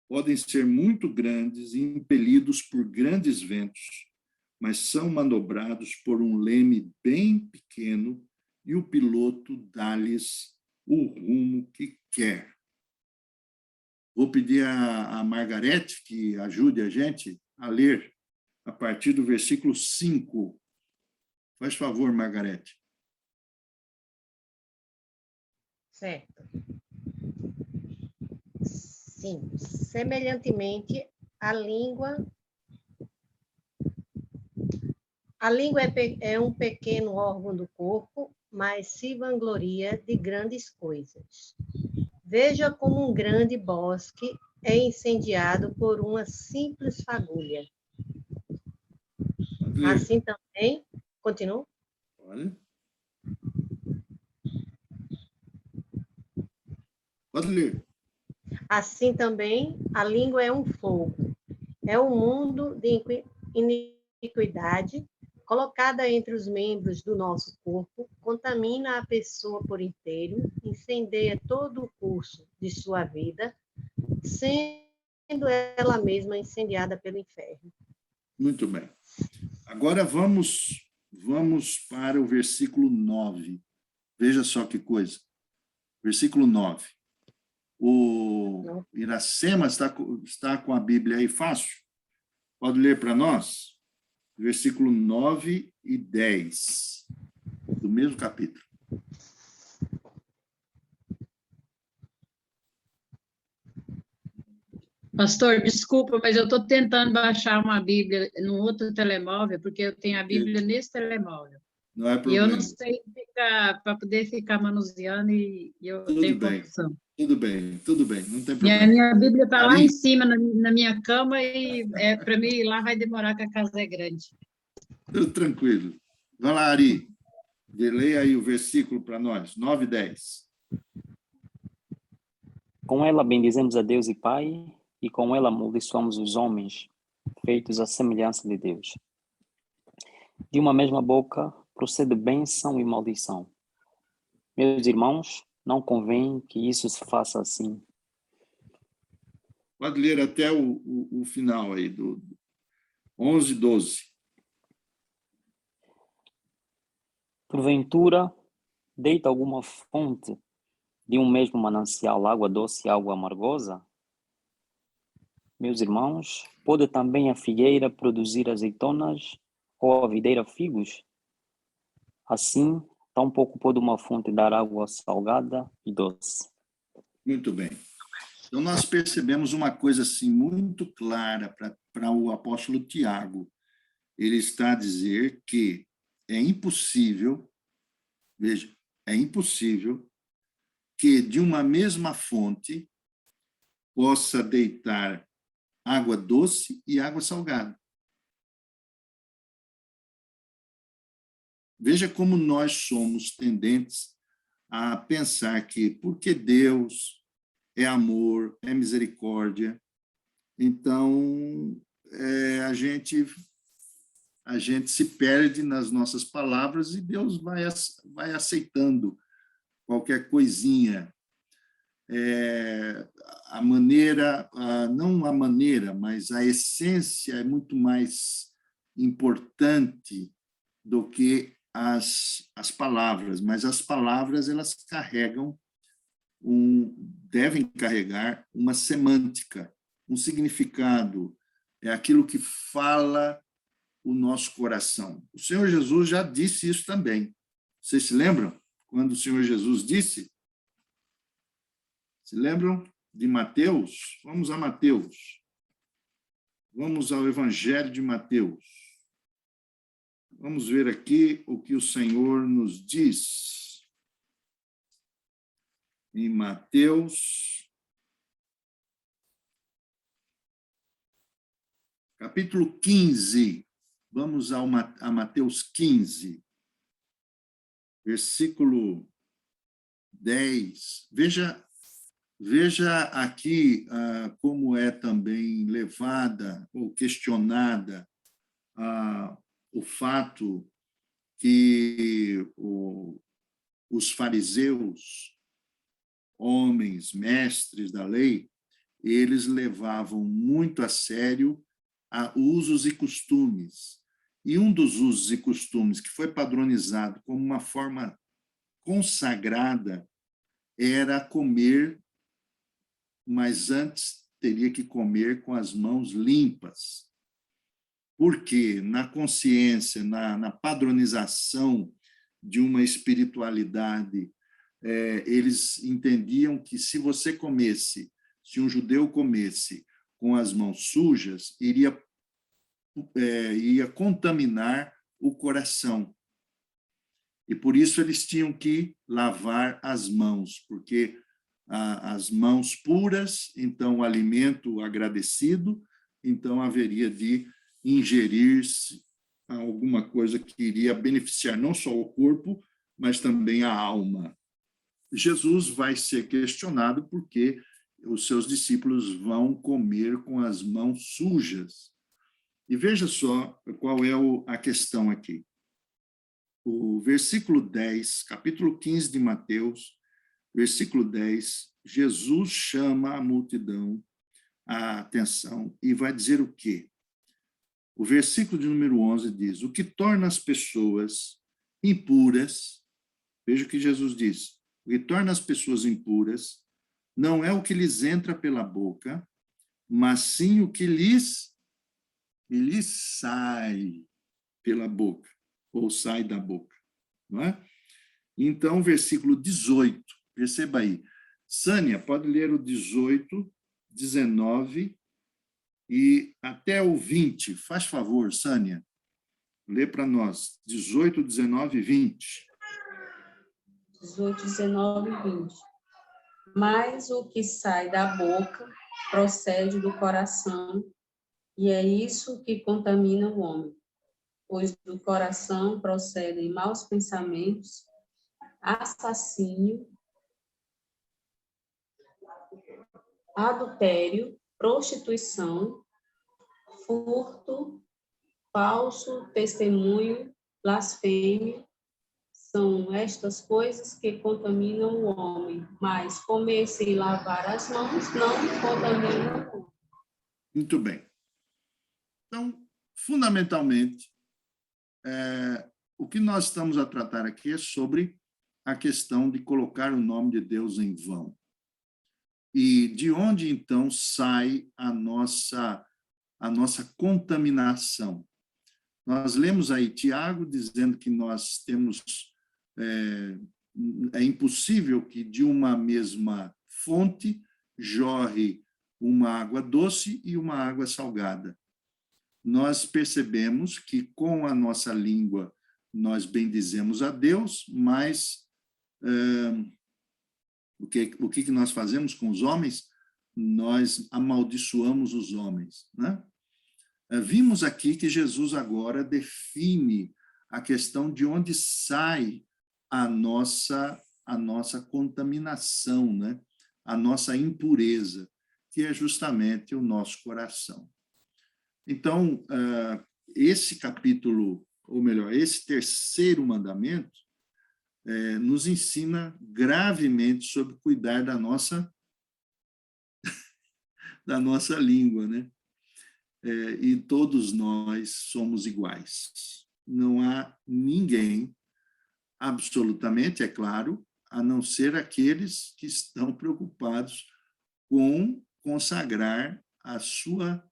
Podem ser muito grandes e impelidos por grandes ventos, mas são manobrados por um leme bem pequeno e o piloto dá-lhes o rumo que quer. Vou pedir a Margarete que ajude a gente a ler a partir do versículo 5. Faz favor, Margarete. Certo. Sim, semelhantemente, a língua é um pequeno órgão do corpo, mas se vangloria de grandes coisas. Veja como um grande bosque é incendiado por uma simples fagulha. Assim também, continua? Olha. Pode ler. Assim também, a língua é um fogo, é um mundo de iniquidade colocada entre os membros do nosso corpo, contamina a pessoa por inteiro, incendeia todo o curso de sua vida, sendo ela mesma incendiada pelo inferno. Muito bem. Agora vamos para o versículo 9. Veja só que coisa. Versículo 9. O Iracema está com a Bíblia aí fácil? Pode ler para nós? Versículo 9 e 10, do mesmo capítulo. Pastor, desculpa, mas eu estou tentando baixar uma Bíblia no outro telemóvel, porque eu tenho a Bíblia nesse telemóvel. Não é problema. E eu não sei para poder ficar manuseando e eu tenho confusão. Tudo bem, não tem problema. Minha Bíblia está lá em cima, na minha cama, e para mim ir lá vai demorar, que a casa é grande. Tudo tranquilo. Vai lá, Ari. Leia aí o versículo para nós, 9 e 10. Com ela bendizemos a Deus e Pai, e com ela amaldiçoamos os homens, feitos à semelhança de Deus. De uma mesma boca procede bênção e maldição. Meus irmãos, não convém que isso se faça assim. Pode ler até o final aí, do 11 e 12. Porventura, deita alguma fonte de um mesmo manancial água doce e água amargosa? Meus irmãos, pode também a figueira produzir azeitonas ou a videira figos? Assim, tampouco pode uma fonte dar água salgada e doce. Muito bem. Então, nós percebemos uma coisa assim muito clara para o apóstolo Tiago. Ele está a dizer que é impossível, veja, é impossível que de uma mesma fonte possa deitar água doce e água salgada. Veja como nós somos tendentes a pensar que, porque Deus é amor, é misericórdia, então a gente se perde nas nossas palavras e Deus vai aceitando qualquer coisinha. A maneira, não a maneira, mas a essência é muito mais importante do que as palavras, mas as palavras elas devem carregar uma semântica, um significado, é aquilo que fala o nosso coração. O Senhor Jesus já disse isso também. Vocês se lembram? Quando o Senhor Jesus disse? Se lembram de Mateus? Vamos a Mateus. Vamos ao Evangelho de Mateus. Vamos ver aqui o que o Senhor nos diz. Em Mateus, capítulo 15. Vamos a Mateus 15, versículo 10. Veja aqui como é também levada ou questionada o fato que os fariseus, homens, mestres da lei, eles levavam muito a sério usos e costumes. E um dos usos e costumes que foi padronizado como uma forma consagrada era comer, mas antes teria que comer com as mãos limpas. Porque na consciência, na padronização de uma espiritualidade, eles entendiam que se um judeu comesse com as mãos sujas, iria contaminar o coração. E por isso eles tinham que lavar as mãos, porque as mãos puras, então o alimento agradecido, então haveria de ingerir-se alguma coisa que iria beneficiar não só o corpo, mas também a alma. Jesus vai ser questionado porque os seus discípulos vão comer com as mãos sujas. E veja só qual é a questão aqui. O versículo 10, capítulo 15 de Mateus, versículo 10, Jesus chama a multidão a atenção e vai dizer o quê? O versículo de número 11 diz: o que torna as pessoas impuras, veja o que Jesus diz, o que torna as pessoas impuras não é o que lhes entra pela boca, mas sim o que lhes sai pela boca, ou sai da boca, não é? Então, versículo 18, perceba aí. Sânia, pode ler o 18, 19 e até o 20. Faz favor, Sânia. Lê para nós. 18, 19 e 20. 18, 19 e 20. Mas o que sai da boca procede do coração, e é isso que contamina o homem. Pois do coração procedem maus pensamentos, assassínio, adultério, prostituição, furto, falso testemunho, blasfêmia. São estas coisas que contaminam o homem, mas comer sem lavar as mãos não contamina o homem. Muito bem. Então, fundamentalmente, o que nós estamos a tratar aqui é sobre a questão de colocar o nome de Deus em vão. E de onde, então, sai a nossa contaminação? Nós lemos aí Tiago dizendo que nós temos... É impossível que de uma mesma fonte jorre uma água doce e uma água salgada. Nós percebemos que com a nossa língua nós bendizemos a Deus, mas o que nós fazemos com os homens? nós amaldiçoamos os homens, né? Vimos aqui que Jesus agora define a questão de onde sai a nossa contaminação, né? A nossa impureza, que é justamente o nosso coração. Então, esse capítulo, ou melhor, esse terceiro mandamento, nos ensina gravemente sobre cuidar da nossa língua, né? E todos nós somos iguais. Não há ninguém, absolutamente, é claro, a não ser aqueles que estão preocupados com consagrar a sua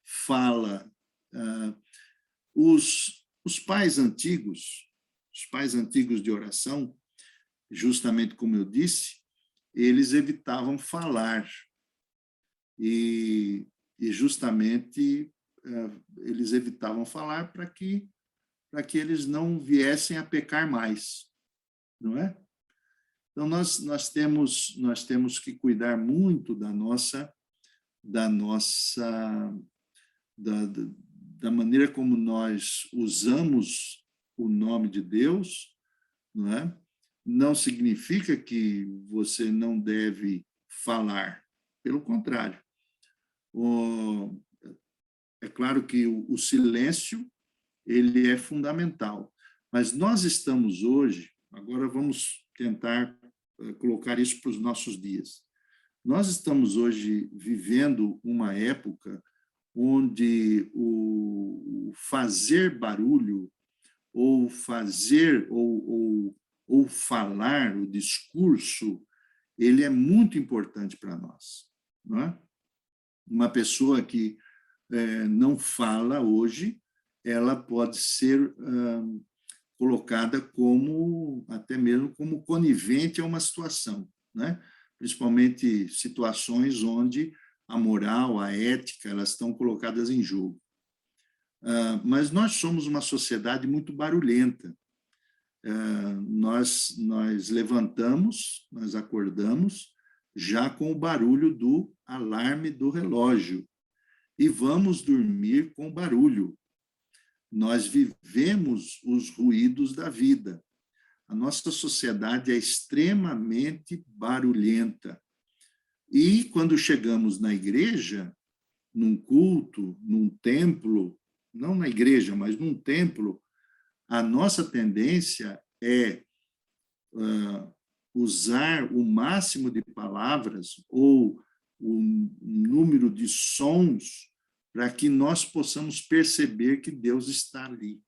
fala. Os pais antigos de oração, justamente como eu disse, eles evitavam falar. E justamente eles evitavam falar para que eles não viessem a pecar mais, não é? Então nós temos que cuidar muito da maneira como nós usamos o nome de Deus, não é? Não significa que você não deve falar, pelo contrário. É claro que o silêncio ele é fundamental, mas nós estamos hoje, agora vamos tentar colocar isso para os nossos dias. Nós estamos hoje vivendo uma época onde o fazer barulho, ou fazer, ou falar, o discurso, ele é muito importante para nós, não é? Uma pessoa que não fala hoje, ela pode ser colocada como, até mesmo como conivente a uma situação, né? Principalmente situações onde a moral, a ética, elas estão colocadas em jogo. Mas nós somos uma sociedade muito barulhenta. Nós levantamos, nós acordamos já com o barulho do alarme do relógio e vamos dormir com barulho. Nós vivemos os ruídos da vida. A nossa sociedade é extremamente barulhenta. E quando chegamos na igreja, num culto, num templo, não na igreja, mas num templo, a nossa tendência é usar o máximo de palavras ou o número de sons para que nós possamos perceber que Deus está ali.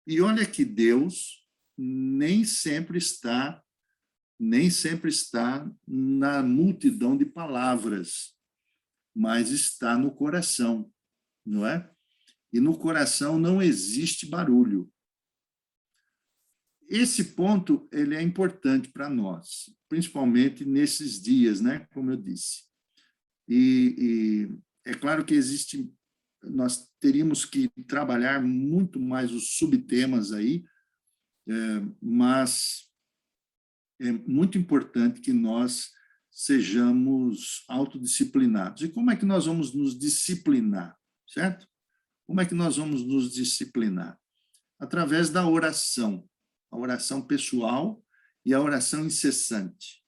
E olha que Deus nem sempre está na multidão de palavras, mas está no coração, não é? E no coração não existe barulho. Esse ponto ele é importante para nós, principalmente nesses dias, né? Como eu disse. E é claro que nós teríamos que trabalhar muito mais os subtemas aí, mas é muito importante que nós sejamos autodisciplinados. E como é que nós vamos nos disciplinar, certo? Como é que nós vamos nos disciplinar? Através da oração. A oração pessoal e a oração incessante.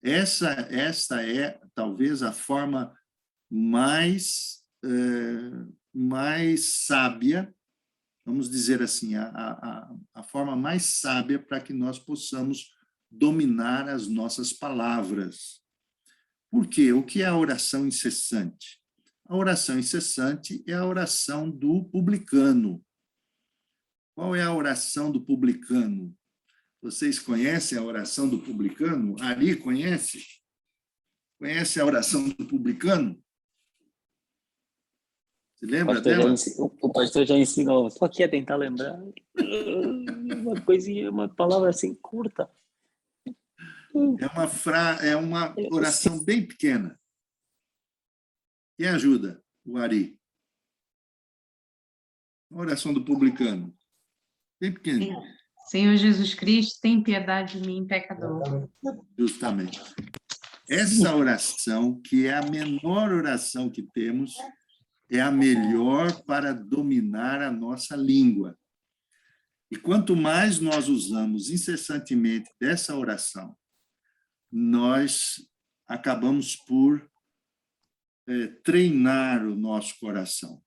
Esta é, talvez, a forma mais sábia, vamos dizer assim, a forma mais sábia para que nós possamos dominar as nossas palavras. Por quê? O que é a oração incessante? A oração incessante é a oração do publicano. Qual é a oração do publicano? Vocês conhecem a oração do publicano? Ari, conhece? Conhece a oração do publicano? Você lembra dela? O pastor já ensinou. Só que é tentar lembrar. Uma coisinha, uma palavra assim curta. É uma oração bem pequena. Quem ajuda? O Ari. A oração do publicano. Bem pequeno. Senhor Jesus Cristo, tem piedade de mim, pecador. Justamente. Essa oração, que é a menor oração que temos, é a melhor para dominar a nossa língua. E quanto mais nós usamos incessantemente dessa oração, nós acabamos por treinar o nosso coração.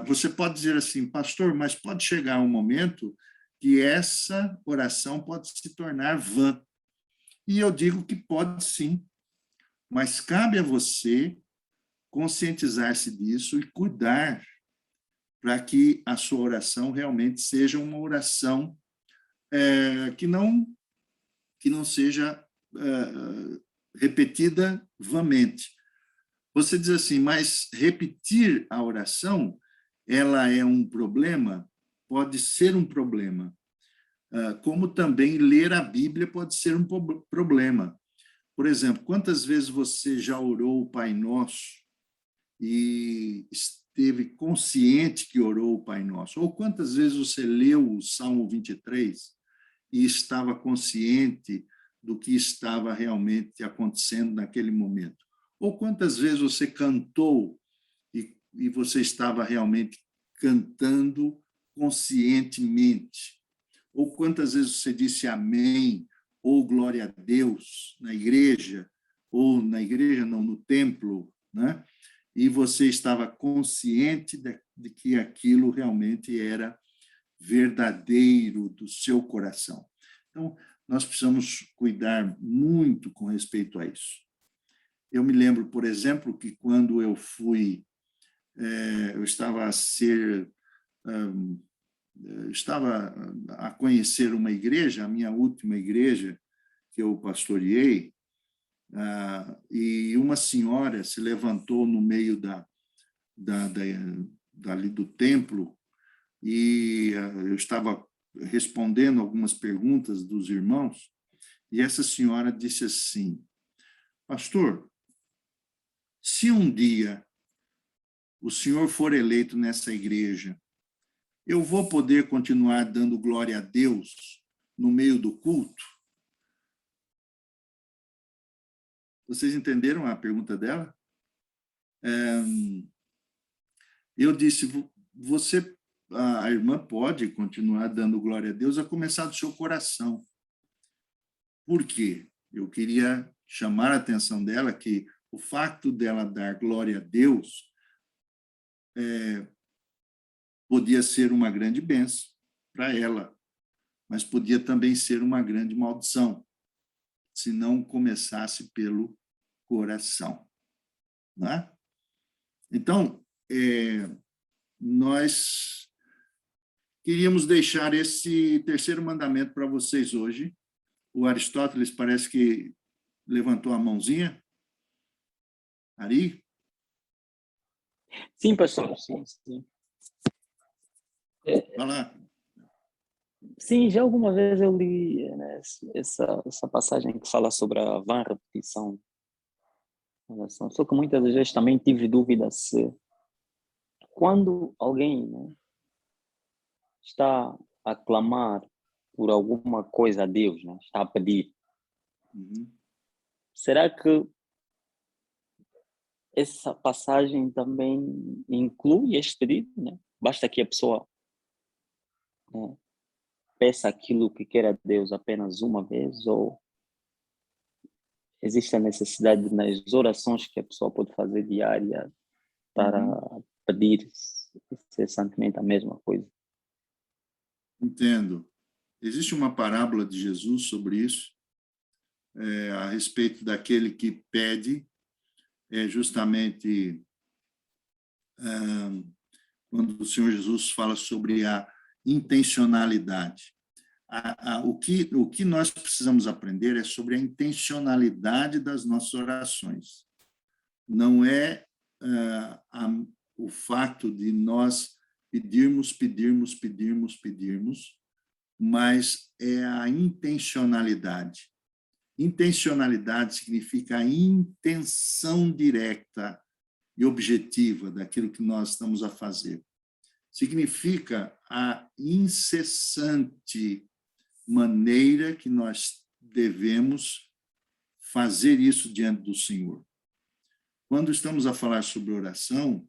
Você pode dizer assim, pastor, mas pode chegar um momento que essa oração pode se tornar vã. E eu digo que pode sim, mas cabe a você conscientizar-se disso e cuidar para que a sua oração realmente seja uma oração que não seja repetida vãmente. Você diz assim, mas repetir a oração, ela é um problema? Pode ser um problema. Como também ler a Bíblia pode ser um problema. Por exemplo, quantas vezes você já orou o Pai Nosso e esteve consciente que orou o Pai Nosso? Ou quantas vezes você leu o Salmo 23 e estava consciente do que estava realmente acontecendo naquele momento? Ou quantas vezes você cantou e você estava realmente cantando conscientemente? Ou quantas vezes você disse amém, ou glória a Deus, na igreja, ou na igreja não, no templo, né? E você estava consciente de que aquilo realmente era verdadeiro do seu coração. Então, nós precisamos cuidar muito com respeito a isso. Eu me lembro, por exemplo, que quando eu estava a conhecer uma igreja, a minha última igreja que eu pastoreei, e uma senhora se levantou no meio dali do templo, e eu estava respondendo algumas perguntas dos irmãos, e essa senhora disse assim, pastor, se um dia o senhor for eleito nessa igreja, eu vou poder continuar dando glória a Deus no meio do culto? Vocês entenderam a pergunta dela? Eu disse, a irmã pode continuar dando glória a Deus a começar do seu coração. Por quê? Eu queria chamar a atenção dela que o fato dela dar glória a Deus podia ser uma grande bênção para ela, mas podia também ser uma grande maldição, se não começasse pelo coração. Né? Então, nós queríamos deixar esse terceiro mandamento para vocês hoje. O Aristóteles parece que levantou a mãozinha. Ari? Sim, pastor. Sim. Vai lá. Sim, já alguma vez eu li, né, essa passagem que fala sobre a vã repetição. Só que muitas vezes também tive dúvida se quando alguém, né, está a clamar por alguma coisa a Deus, né, está a pedir, será que essa passagem também inclui este pedido? Né? Basta que a pessoa, né, peça aquilo que quer a Deus apenas uma vez, ou existe a necessidade nas orações que a pessoa pode fazer diária para pedir incessantemente a mesma coisa? Entendo. Existe uma parábola de Jesus sobre isso, a respeito daquele que pede, justamente quando o Senhor Jesus fala sobre a intencionalidade. O que nós precisamos aprender é sobre a intencionalidade das nossas orações. Não é o fato de nós pedirmos, mas é a intencionalidade. Intencionalidade significa a intenção direta e objetiva daquilo que nós estamos a fazer. Significa a incessante maneira que nós devemos fazer isso diante do Senhor. Quando estamos a falar sobre oração,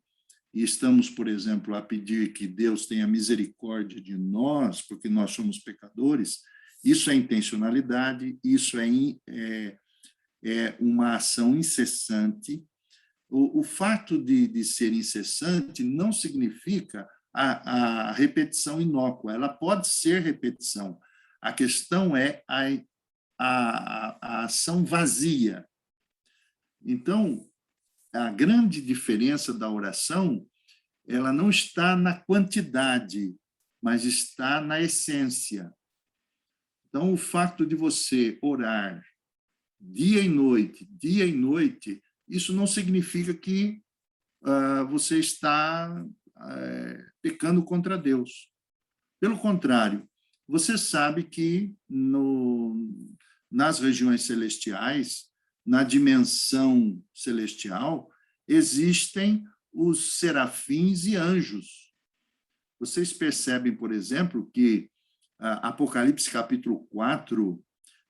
e estamos, por exemplo, a pedir que Deus tenha misericórdia de nós, porque nós somos pecadores, isso é intencionalidade, isso é uma ação incessante. O fato de ser incessante não significa a repetição inócua, ela pode ser repetição. A questão é a ação vazia. Então, a grande diferença da oração, ela não está na quantidade, mas está na essência. Então, o fato de você orar dia e noite, isso não significa que você está pecando contra Deus. Pelo contrário, você sabe que nas regiões celestiais, na dimensão celestial, existem os serafins e anjos. Vocês percebem, por exemplo, que Apocalipse capítulo 4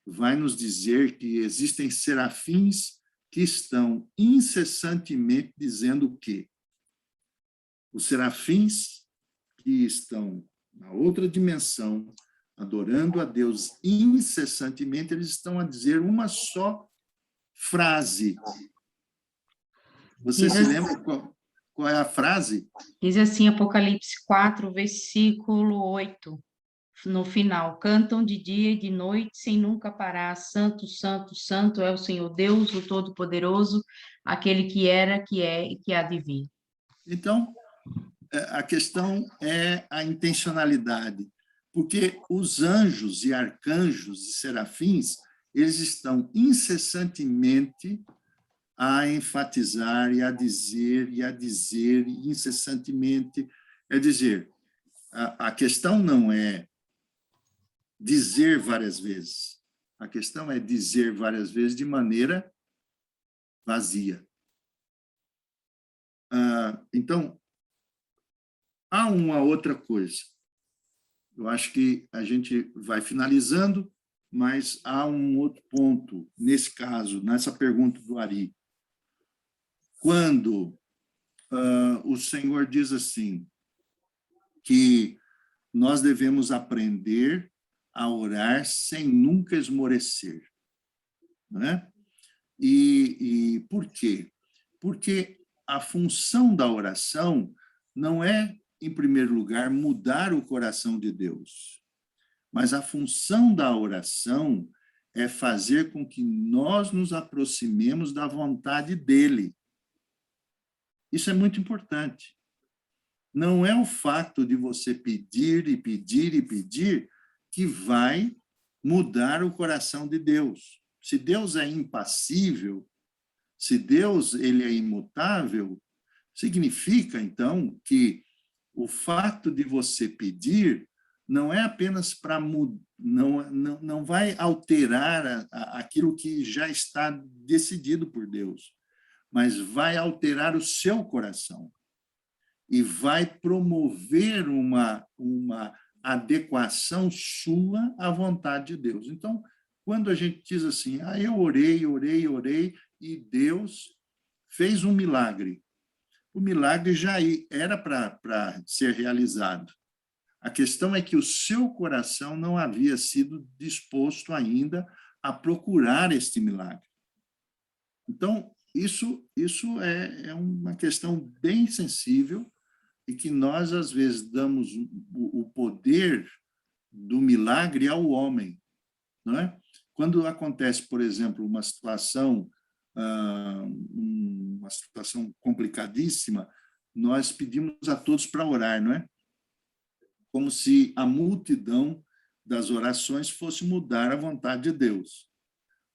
vai nos dizer que existem serafins que estão incessantemente dizendo o quê? Os serafins que estão na outra dimensão, adorando a Deus incessantemente, eles estão a dizer uma só frase. Você se lembra qual é a frase? Diz assim, Apocalipse 4, versículo 8, no final: cantam de dia e de noite sem nunca parar, santo, santo, santo é o Senhor Deus, o Todo-Poderoso, aquele que era, que é e que há de vir. Então, a questão é a intencionalidade, porque os anjos e arcanjos e serafins, eles estão incessantemente a enfatizar e a dizer incessantemente. É dizer, a questão não é dizer várias vezes, a questão é dizer várias vezes de maneira vazia. Então, há uma outra coisa. Eu acho que a gente vai finalizando, mas há um outro ponto, nesse caso, nessa pergunta do Ari. Quando o Senhor diz assim, que nós devemos aprender a orar sem nunca esmorecer. Né? E por quê? Porque a função da oração não é, em primeiro lugar, mudar o coração de Deus, mas a função da oração é fazer com que nós nos aproximemos da vontade dele. Isso é muito importante. Não é o fato de você pedir e pedir e pedir que vai mudar o coração de Deus. Se Deus é impassível, se Deus ele é imutável, significa, então, que o fato de você pedir não é apenas para mudar, não vai alterar aquilo que já está decidido por Deus, mas vai alterar o seu coração e vai promover uma adequação sua à vontade de Deus. Então, quando a gente diz assim, eu orei, e Deus fez um milagre, o milagre já era para ser realizado. A questão é que o seu coração não havia sido disposto ainda a procurar este milagre. Então, isso é uma questão bem sensível e que nós, às vezes, damos o poder do milagre ao homem. Não é? Quando acontece, por exemplo, uma situação complicadíssima, nós pedimos a todos para orar, não é? Como se a multidão das orações fosse mudar a vontade de Deus.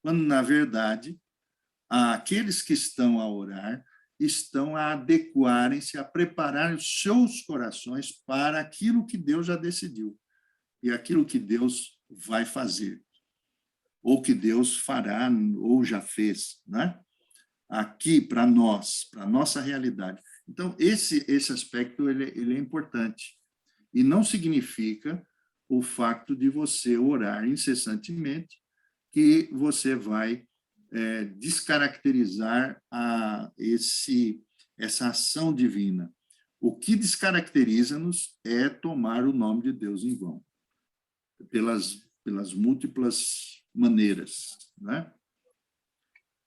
Quando, na verdade, aqueles que estão a orar estão a adequarem-se, a preparar os seus corações para aquilo que Deus já decidiu e aquilo que Deus vai fazer, ou que Deus fará, ou já fez, né? Aqui, para nós, para a nossa realidade. Então, esse aspecto ele é importante. E não significa o fato de você orar incessantemente que você vai descaracterizar essa ação divina. O que descaracteriza-nos é tomar o nome de Deus em vão, pelas múltiplas maneiras, né?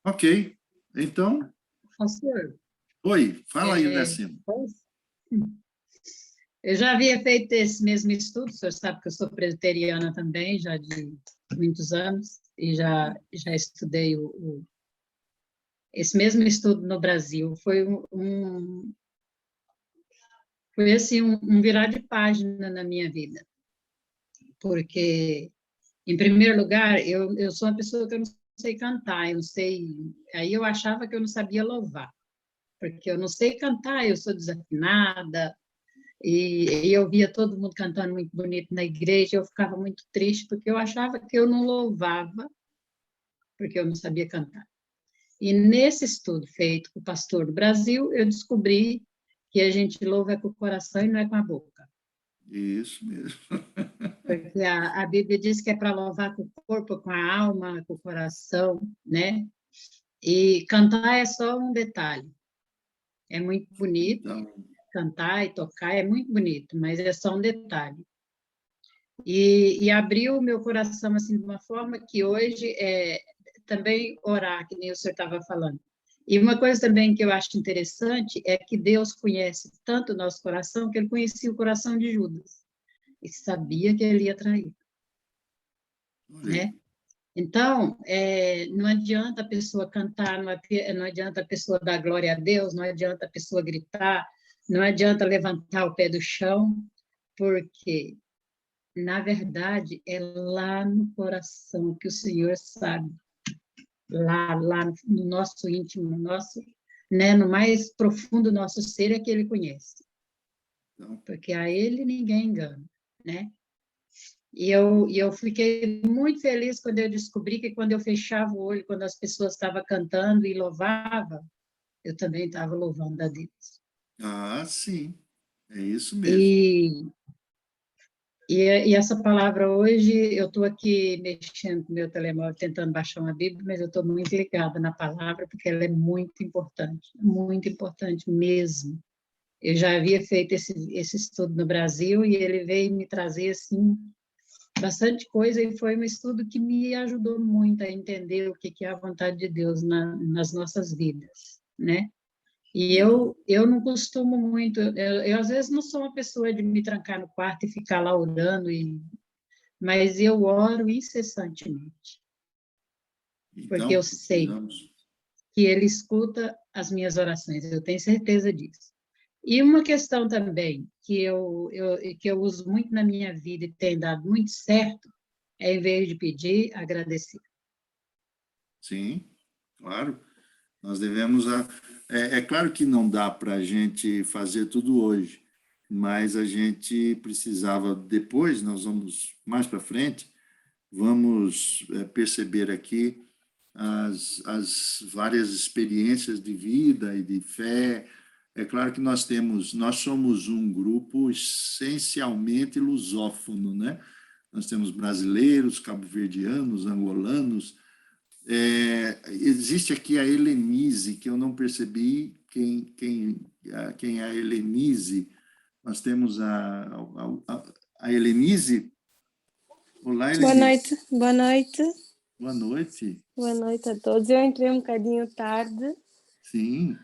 Ok, então... Pastor, Oi, fala aí, Décimo. eu já havia feito esse mesmo estudo, o senhor sabe que eu sou presbiteriana também, já de muitos anos, e já estudei esse mesmo estudo no Brasil. Foi foi assim, um virar de página na minha vida, porque, em primeiro lugar, eu sou uma pessoa que eu não sei cantar, eu não sei, aí eu achava que eu não sabia louvar, porque eu não sei cantar, eu sou desafinada, e eu via todo mundo cantando muito bonito na igreja, eu ficava muito triste, porque eu achava que eu não louvava, porque eu não sabia cantar. E nesse estudo feito com o pastor do Brasil, eu descobri que a gente louva com o coração e não é com a boca. Isso mesmo. Porque a Bíblia diz que é para louvar com o corpo, com a alma, com o coração, né? E cantar é só um detalhe. É muito bonito, Então, cantar e tocar é muito bonito, mas é só um detalhe. E abriu o meu coração assim de uma forma que hoje também orar, que nem o senhor estava falando. E uma coisa também que eu acho interessante é que Deus conhece tanto o nosso coração que ele conhecia o coração de Judas e sabia que ele ia trair, né? Então, não adianta a pessoa cantar, não adianta a pessoa dar glória a Deus, não adianta a pessoa gritar, não adianta levantar o pé do chão, porque, na verdade, é lá no coração que o Senhor sabe, lá no nosso íntimo, no mais profundo do nosso ser é que Ele conhece, porque a Ele ninguém engana, né? E eu fiquei muito feliz quando eu descobri que quando eu fechava o olho, quando as pessoas estavam cantando e louvavam, eu também estava louvando a Deus. Ah, sim, é isso mesmo. E essa palavra hoje, eu estou aqui mexendo no meu telemóvel, tentando baixar uma Bíblia, mas eu estou muito ligada na palavra, porque ela é muito importante mesmo. Eu já havia feito esse estudo no Brasil e ele veio me trazer, assim, bastante coisa, e foi um estudo que me ajudou muito a entender o que é a vontade de Deus nas nossas vidas, né? E eu não costumo muito, eu às vezes não sou uma pessoa de me trancar no quarto e ficar lá orando, mas eu oro incessantemente, porque eu sei que Ele escuta as minhas orações, eu tenho certeza disso. E uma questão também que eu uso muito na minha vida e tem dado muito certo, é, em vez de pedir, agradecer. Sim, claro. Nós devemos... É claro que não dá para a gente fazer tudo hoje, mas a gente precisava, depois, nós vamos mais para frente, vamos perceber aqui as várias experiências de vida e de fé. É claro que nós somos um grupo essencialmente lusófono, né? Nós temos brasileiros, cabo-verdianos, angolanos. Existe aqui a Helenise, que eu não percebi quem é a Helenise. Nós temos a Helenise. Olá, Helenise. Boa noite, boa noite. Boa noite. Boa noite a todos. Eu entrei um bocadinho tarde. Sim.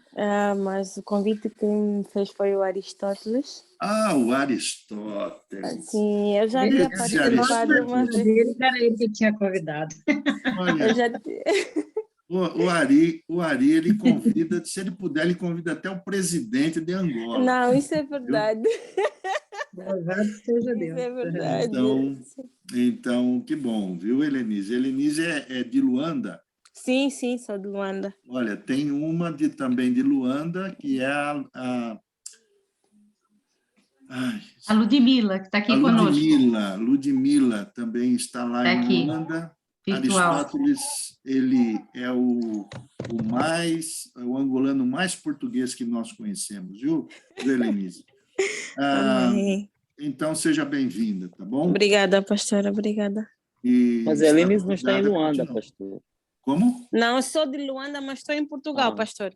Mas o convite que me fez foi o Aristóteles. Ah, o Aristóteles. Sim, eu já havia participado uma vez. Era ele que tinha convidado. Olha, o Ari, ele convida, se ele puder, ele convida até o presidente de Angola. Não, isso é verdade. Louvado seja Deus. Isso é verdade. Então, que bom, viu, Helenise? Helenise é de Luanda? Sim, sou de Luanda. Olha, tem uma também de Luanda, que é a Ludmila, que está aqui conosco. Ludmila também está lá em Luanda. Virtual. Aristóteles, ele é o angolano mais português que nós conhecemos, viu, Helenise? Então, seja bem-vinda, tá bom? Obrigada, pastora, obrigada. Mas a Helenise não está em Luanda, pastor. Como? Não, eu sou de Luanda, mas estou em Portugal, Ah. pastor.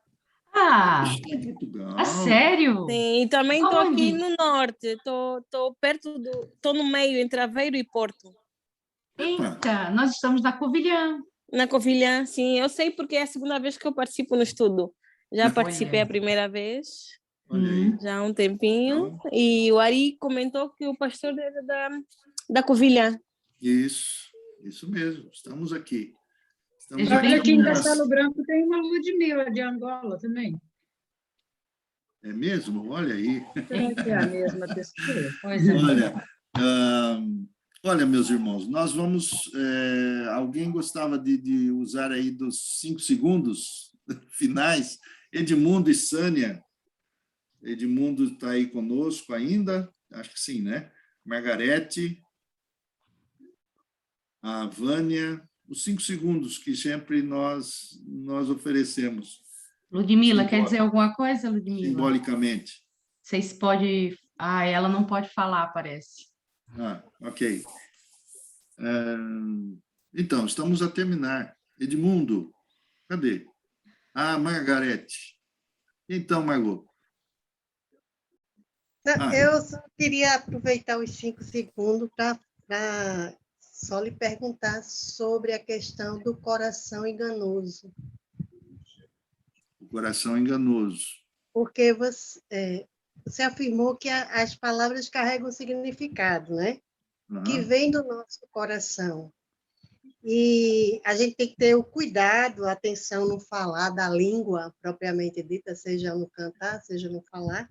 Ah, Em Portugal. a sério? Sim, e também estou aqui Aonde? no norte. Estou perto do... Estou no meio, entre Aveiro e Porto. Eita, nós estamos na Covilhã. Na Covilhã, sim. Eu sei porque é a segunda vez que eu participo no estudo. Já participei Olha. a primeira vez, Olha aí. já há um tempinho. Então, E o Ari comentou que o pastor era da Covilhã. isso mesmo. Estamos aqui. Estamos Seja aqui. Olha, aqui em bem-vinda. Castelo Branco tem uma Ludmila de Angola também. É mesmo? Olha aí. Será que é a mesma pessoa? Coisa boa. Olha, meus irmãos, nós vamos... alguém gostava de usar aí dos 5 segundos finais? Edmundo e Sânia. Edmundo está aí conosco ainda? Acho que sim, né? Margarete, a Vânia, os 5 segundos que sempre nós oferecemos. Ludmila, quer dizer alguma coisa, Ludmila? Simbolicamente. Vocês podem... Ah, ela não pode falar, parece. Ok. Então, estamos a terminar. Edmundo, cadê? Margarete. Então, Margot. Eu só queria aproveitar os 5 segundos para só lhe perguntar sobre a questão do coração enganoso. O coração enganoso. Porque você afirmou que as palavras carregam significado, né? Que vem do nosso coração. E a gente tem que ter o cuidado, a atenção no falar da língua propriamente dita, seja no cantar, seja no falar,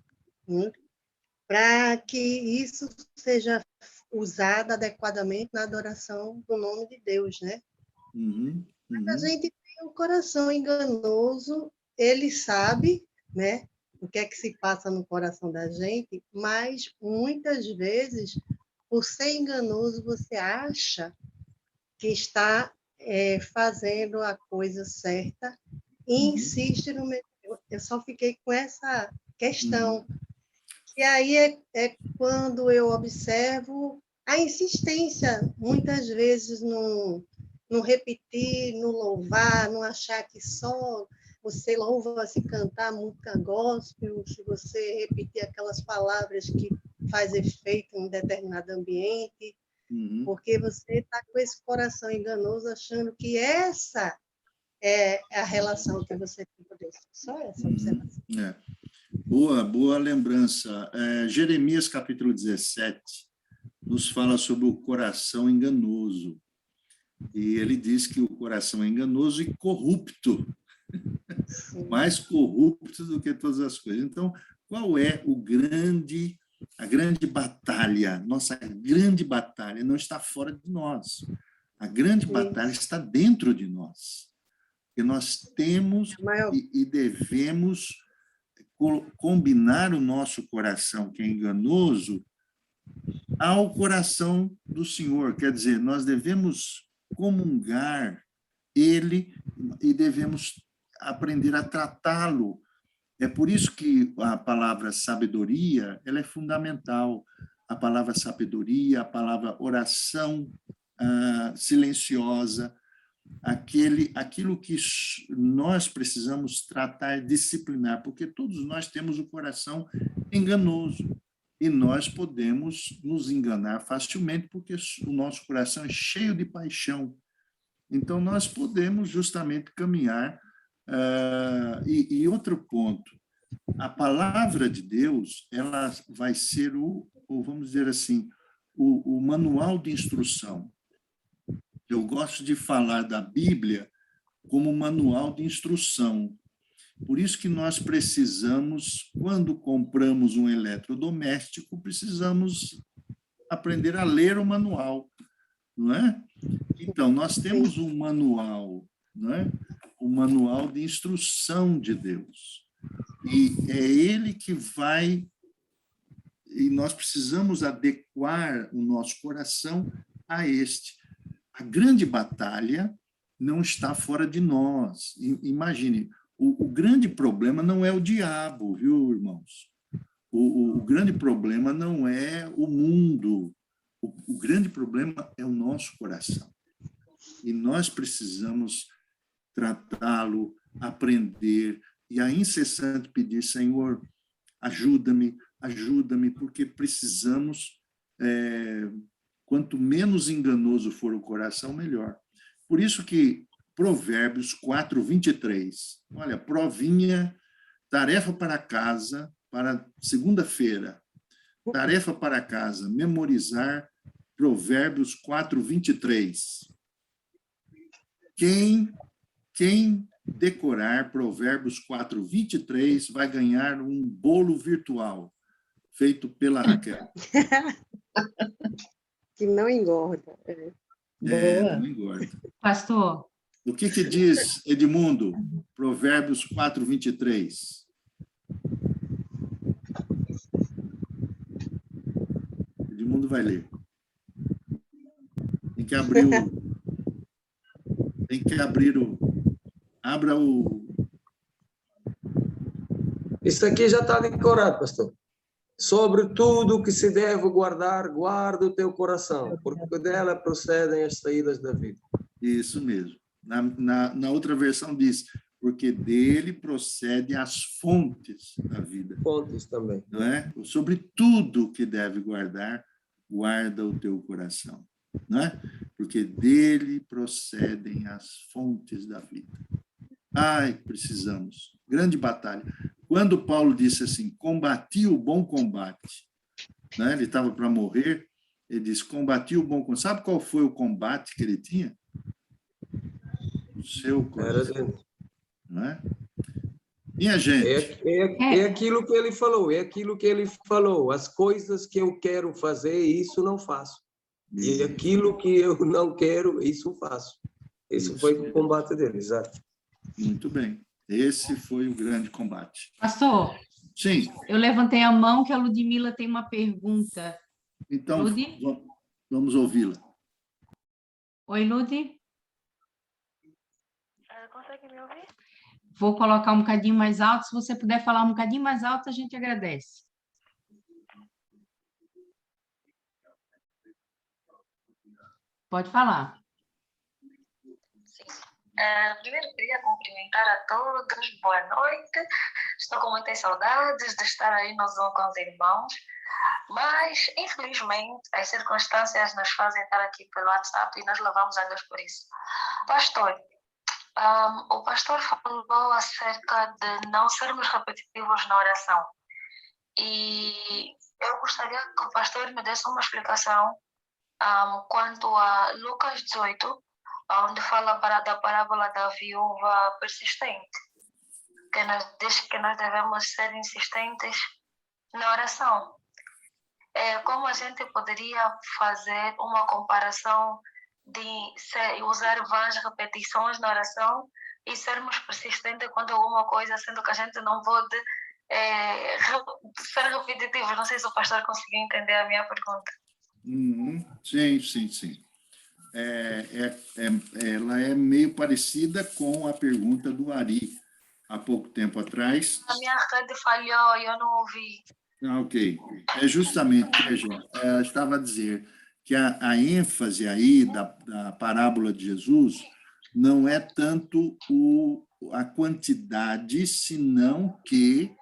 para que isso seja usado adequadamente na adoração do nome de Deus, né? A gente tem um coração enganoso, ele sabe, né, o que é que se passa no coração da gente, mas muitas vezes, por ser enganoso, você acha que está fazendo a coisa certa e insiste no mesmo. Eu só fiquei com essa questão. E aí é quando eu observo a insistência, muitas vezes, no repetir, no louvar, não achar que só você louva se cantar música gospel, se você repetir aquelas palavras que faz efeito em determinado ambiente, porque você está com esse coração enganoso, achando que essa é a relação que você tem com Deus. Só essa observação. Boa lembrança. Jeremias, capítulo 17, nos fala sobre o coração enganoso. E ele diz que o coração é enganoso e corrupto. Mais corrupto do que todas as coisas. Então, qual é a grande batalha? Nossa grande batalha não está fora de nós. A grande batalha está dentro de nós. Porque nós temos e devemos combinar o nosso coração, que é enganoso, ao coração do Senhor. Quer dizer, nós devemos comungar ele e devemos aprender a tratá-lo. É por isso que a palavra sabedoria, ela é fundamental. A palavra sabedoria, a palavra oração silenciosa, aquilo que nós precisamos tratar, disciplinar, porque todos nós temos o coração enganoso e nós podemos nos enganar facilmente porque o nosso coração é cheio de paixão. Então, nós podemos justamente caminhar. E outro ponto, a palavra de Deus, ela vai ser vamos dizer assim, o manual de instrução. Eu gosto de falar da Bíblia como manual de instrução. Por isso que nós precisamos, quando compramos um eletrodoméstico, precisamos aprender a ler o manual, não é? Então, nós temos um manual, não é? O manual de instrução de Deus. E é ele que vai... E nós precisamos adequar o nosso coração a este. A grande batalha não está fora de nós. Imagine, o grande problema não é o diabo, viu, irmãos? O grande problema não é o mundo. O grande problema é o nosso coração. E nós precisamos tratá-lo, aprender e a incessante pedir, Senhor, ajuda-me, ajuda-me, porque precisamos, quanto menos enganoso for o coração, melhor. Por isso que Provérbios 4, 23, olha, provinha, tarefa para casa, para segunda-feira, tarefa para casa, memorizar Provérbios 4, 23. Quem decorar Provérbios 4, 23 vai ganhar um bolo virtual feito pela Raquel. Que não engorda. Não engorda. Pastor, O que diz Edmundo? Provérbios 4, 23. Edmundo vai ler. Tem que abrir o... Abra o... Isso aqui já está decorado, pastor. Sobre tudo o que se deve guardar, guarda o teu coração, porque dela procedem as saídas da vida. Isso mesmo. Na outra versão diz, porque dele procedem as fontes da vida. Fontes também. Não é? Sobre tudo que deve guardar, guarda o teu coração. Não é? Porque dele procedem as fontes da vida. Ai, precisamos. Grande batalha. Quando Paulo disse assim, combati o bom combate, né? Ele estava para morrer, ele disse, combati o bom combate. Sabe qual foi o combate que ele tinha? O seu coração. Não é? Minha gente. É aquilo que ele falou, as coisas que eu quero fazer, isso não faço. E aquilo que eu não quero, isso faço. Esse foi o combate dele, exato. Muito bem. Esse foi o grande combate. pastor. Sim. Eu levantei a mão que a Ludmila tem uma pergunta. Então, Ludi? Vamos ouvi-la. Oi, Ludi. Consegue me ouvir? Vou colocar um bocadinho mais alto. Se você puder falar um bocadinho mais alto, a gente agradece. Pode falar. Primeiro, queria cumprimentar a todos. Boa noite. Estou com muitas saudades de estar aí no Zoom com os irmãos. Mas, infelizmente, as circunstâncias nos fazem estar aqui pelo WhatsApp e nós louvamos a Deus por isso. Pastor, o pastor falou acerca de não sermos repetitivos na oração. E eu gostaria que o pastor me desse uma explicação quanto a Lucas 18, onde fala da parábola da viúva persistente, que nos diz que nós devemos ser insistentes na oração. Como a gente poderia fazer uma comparação de usar várias repetições na oração e sermos persistentes quando alguma coisa, sendo que a gente não pode ser repetitivo? Não sei se o pastor conseguiu entender a minha pergunta. Sim. Ela é meio parecida com a pergunta do Ari, há pouco tempo atrás. A minha rede falhou e eu não ouvi. Ok. Justamente, eu estava a dizer que a ênfase aí da parábola de Jesus não é tanto a quantidade, senão que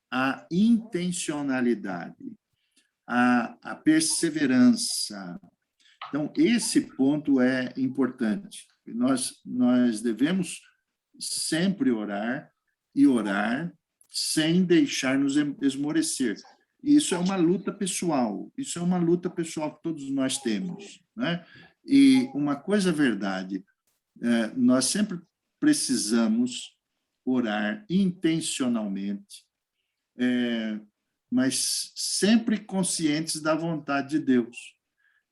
a intencionalidade, a perseverança. Então, esse ponto é importante. Nós devemos sempre orar e orar sem deixar nos esmorecer. Isso é uma luta pessoal. Isso é uma luta pessoal que todos nós temos, né? E uma coisa é verdade, nós sempre precisamos orar intencionalmente, mas sempre conscientes da vontade de Deus.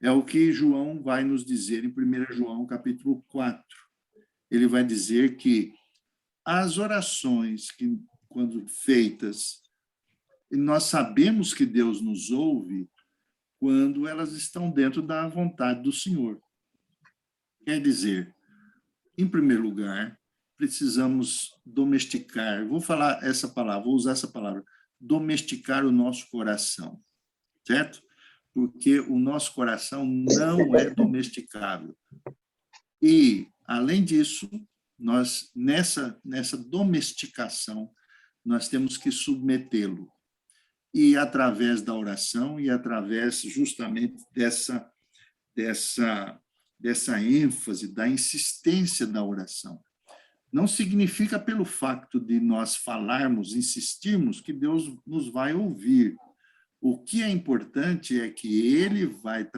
É o que João vai nos dizer em 1 João, capítulo 4. Ele vai dizer que as orações que, quando feitas, nós sabemos que Deus nos ouve quando elas estão dentro da vontade do Senhor. Quer dizer, em primeiro lugar, precisamos domesticar, vou falar essa palavra, vou usar essa palavra, domesticar o nosso coração, certo? Porque o nosso coração não é domesticável. E, além disso, nós nessa domesticação, nós temos que submetê-lo. E através da oração e através justamente dessa ênfase, da insistência da oração. Não significa pelo fato de nós falarmos, insistirmos, que Deus nos vai ouvir. O que é importante é que Ele vai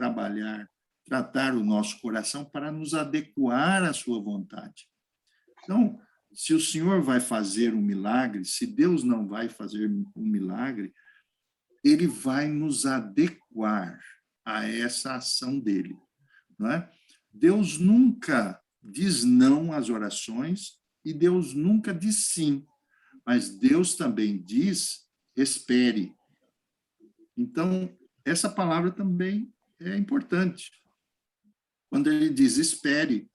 tratar o nosso coração para nos adequar à sua vontade. Então, se o Senhor vai fazer um milagre, se Deus não vai fazer um milagre, Ele vai nos adequar a essa ação dele, não é? Deus nunca diz não às orações e Deus nunca diz sim, mas Deus também diz espere. Então, essa palavra também é importante. Quando ele diz espere,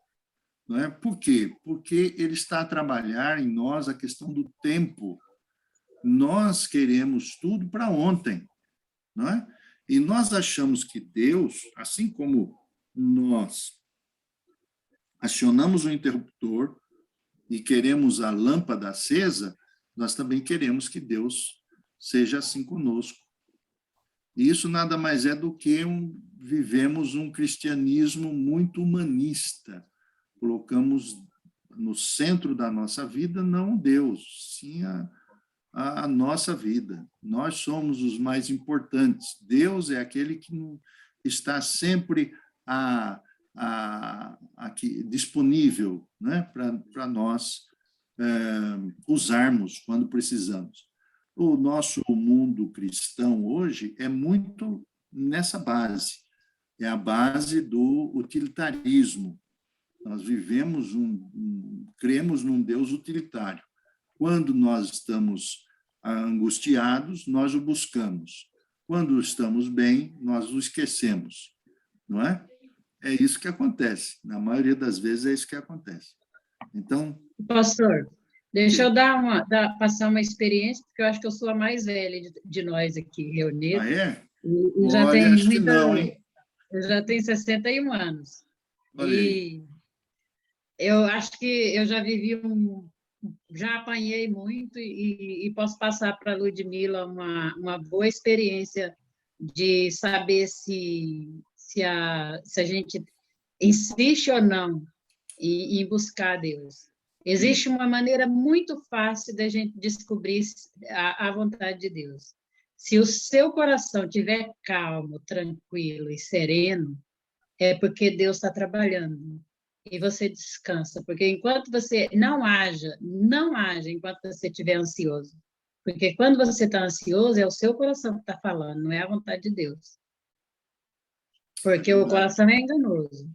não é? Por quê? Porque ele está a trabalhar em nós a questão do tempo. Nós queremos tudo para ontem, não é? E nós achamos que Deus, assim como nós acionamos o interruptor e queremos a lâmpada acesa, nós também queremos que Deus seja assim conosco. E isso nada mais é do que vivemos um cristianismo muito humanista. Colocamos no centro da nossa vida não Deus, sim a nossa vida. Nós somos os mais importantes. Deus é aquele que está sempre aqui, disponível, né, para nós usarmos quando precisamos. O nosso mundo cristão hoje é muito nessa base. É a base do utilitarismo. Nós vivemos cremos num Deus utilitário. Quando nós estamos angustiados, nós o buscamos. Quando estamos bem, nós o esquecemos. Não é? É isso que acontece. Na maioria das vezes é isso que acontece. Então... Pastor, deixa eu passar uma experiência, porque eu acho que eu sou a mais velha de nós aqui reunidos. Ah, é? E já Olha, acho que não, hein? Eu já tenho 61 anos. Olha aí. E eu acho que eu já vivi já apanhei muito e posso passar para a Ludmila uma boa experiência de saber se a gente insiste ou não em buscar Deus. Existe uma maneira muito fácil da gente descobrir a vontade de Deus. Se o seu coração estiver calmo, tranquilo e sereno, é porque Deus está trabalhando. E você descansa, porque enquanto você não haja enquanto você estiver ansioso. Porque quando você está ansioso, é o seu coração que está falando, não é a vontade de Deus. Porque o coração é enganoso.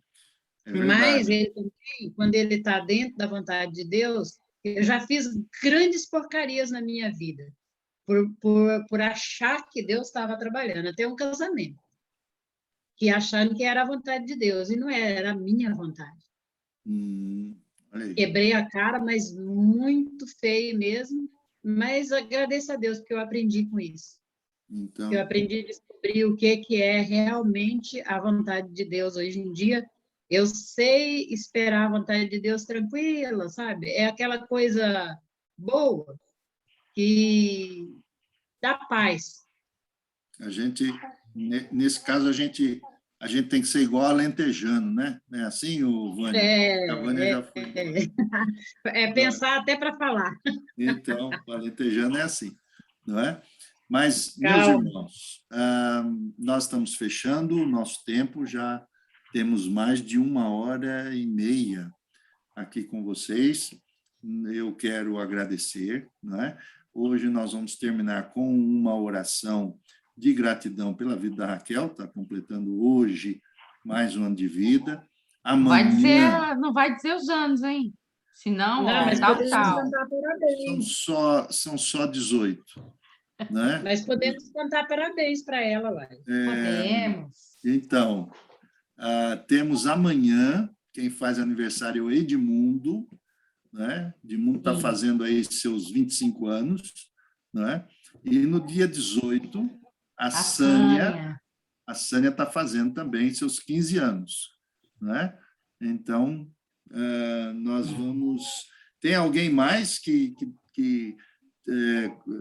Mas ele também, quando ele está dentro da vontade de Deus, eu já fiz grandes porcarias na minha vida, por achar que Deus estava trabalhando, até um casamento, que achando que era a vontade de Deus, e não era a minha vontade. Quebrei a cara, mas muito feio mesmo, mas agradeço a Deus, porque eu aprendi com isso. Então... Eu aprendi a descobrir o que é realmente a vontade de Deus. Hoje em dia, eu sei esperar a vontade de Deus tranquila, sabe? É aquela coisa boa que dá paz. Nesse caso, a gente tem que ser igual a alentejano, né? É assim, Vânia? A Vânia já foi. É pensar até para falar. Então, o alentejano é assim, não é? Mas, Calma. meus irmãos, nós estamos fechando o nosso tempo, já temos mais de 1h30 aqui com vocês. Eu quero agradecer, não é? Hoje nós vamos terminar com uma oração de gratidão pela vida da Raquel, está completando hoje mais um ano de vida. Amanhã... Não vai dizer os anos, hein? Senão, mas tal. São só 18. Né? Mas podemos cantar parabéns para ela, lá. Podemos. Então, temos amanhã, quem faz aniversário é o Edmundo, né? Edmundo está fazendo aí seus 25 anos, né? E no dia 18, a Sânia está fazendo também seus 15 anos, né? Então, nós vamos... Tem alguém mais que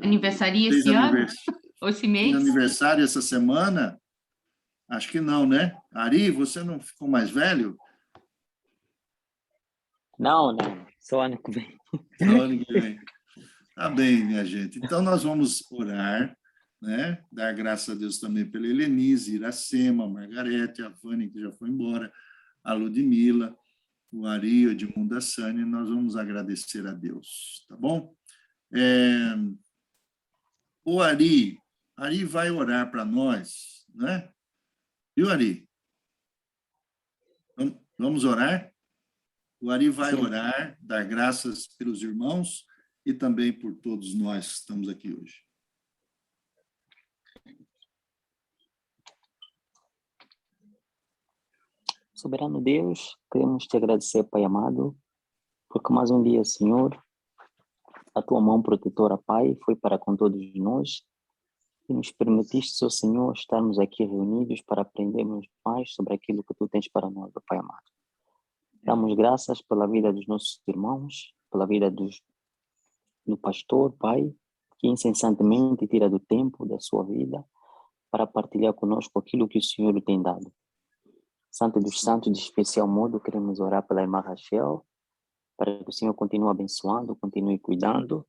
Aniversaria fez esse ano? Ou esse tem mês? aniversário essa semana? Acho que não, né? Ari, você não ficou mais velho? Não, só ano que vem. Só ano que vem. Tá bem, minha gente. Então, nós vamos orar, né? Dar graças a Deus também pela Helenise, Iracema, a Margarete, a Vânia, que já foi embora, a Ludmila, o Ari, o Edmundo, a Sânia. Nós vamos agradecer a Deus, tá bom? O Ari vai orar para nós, né? Viu, Ari? Vamos orar? O Ari vai orar, dar graças pelos irmãos e também por todos nós que estamos aqui hoje. Soberano Deus, queremos te agradecer, Pai amado, porque mais um dia, Senhor, a tua mão protetora, Pai, foi para com todos nós e nos permitiste, Seu Senhor, estarmos aqui reunidos para aprendermos mais sobre aquilo que tu tens para nós, Pai amado. Damos graças pela vida dos nossos irmãos, pela vida do pastor, Pai, que incessantemente tira do tempo da sua vida para partilhar conosco aquilo que o Senhor tem dado. Santo dos Santos, de especial modo, queremos orar pela irmã Rachel, para que o Senhor continue abençoando, continue cuidando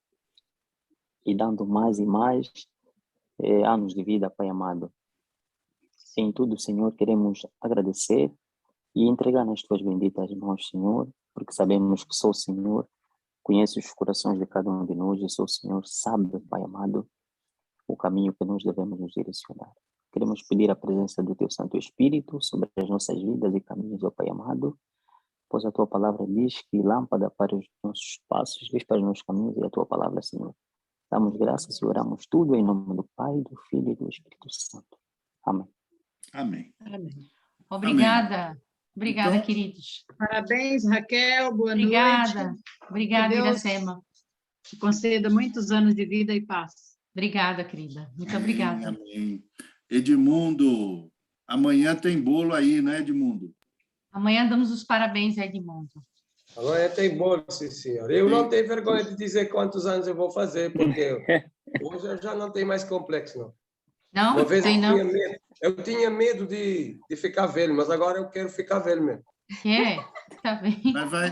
e dando mais e mais anos de vida, Pai amado. Em tudo, Senhor, queremos agradecer e entregar nas tuas benditas mãos, Senhor, porque sabemos que só o Senhor conhece os corações de cada um de nós e só o Senhor sabe, Pai amado, o caminho que nós devemos nos direcionar. Queremos pedir a presença do Teu Santo Espírito sobre as nossas vidas e caminhos, ó Pai amado, pois a Tua palavra diz que lâmpada para os nossos passos, luz para os nossos caminhos e a Tua palavra, Senhor. Damos graças e oramos tudo em nome do Pai, do Filho e do Espírito Santo. Amém. Amém. Obrigada. Amém. Obrigada, Então, queridos. Parabéns, Raquel, boa noite. Obrigada, Que Deus Iracema. te conceda muitos anos de vida e paz. Obrigada, querida. Muito obrigada. Amém. Edmundo, amanhã tem bolo aí, né, Edmundo? Amanhã damos os parabéns a Edmundo. Amanhã tem bolo, sim, senhor. Eu não tenho vergonha de dizer quantos anos eu vou fazer, porque hoje eu já não tenho mais complexo, não. Não? Uma vez Tem não? eu tinha medo de ficar velho, mas agora eu quero ficar velho mesmo. Tá bem.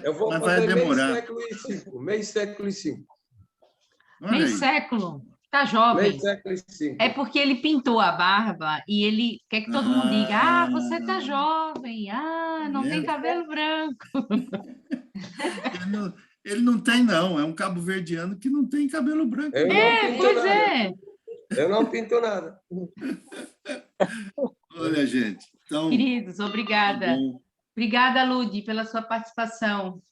Eu vou fazer meio século e cinco. Meio século? Tá jovem. Meio século e cinco. É porque ele pintou a barba e ele quer que todo mundo diga, você tá jovem, não tem cabelo branco. Ele não tem, não. É um cabo-verdiano que não tem cabelo branco. Pois é. Eu não pinto nada. Olha, gente. Então, queridos, obrigada. Obrigada, Ludi, pela sua participação.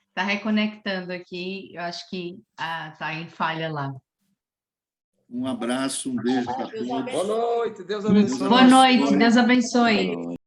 Está reconectando aqui. Eu acho que está em falha lá. Um abraço, um beijo para todos. Boa noite, Deus abençoe. Boa noite, Deus abençoe.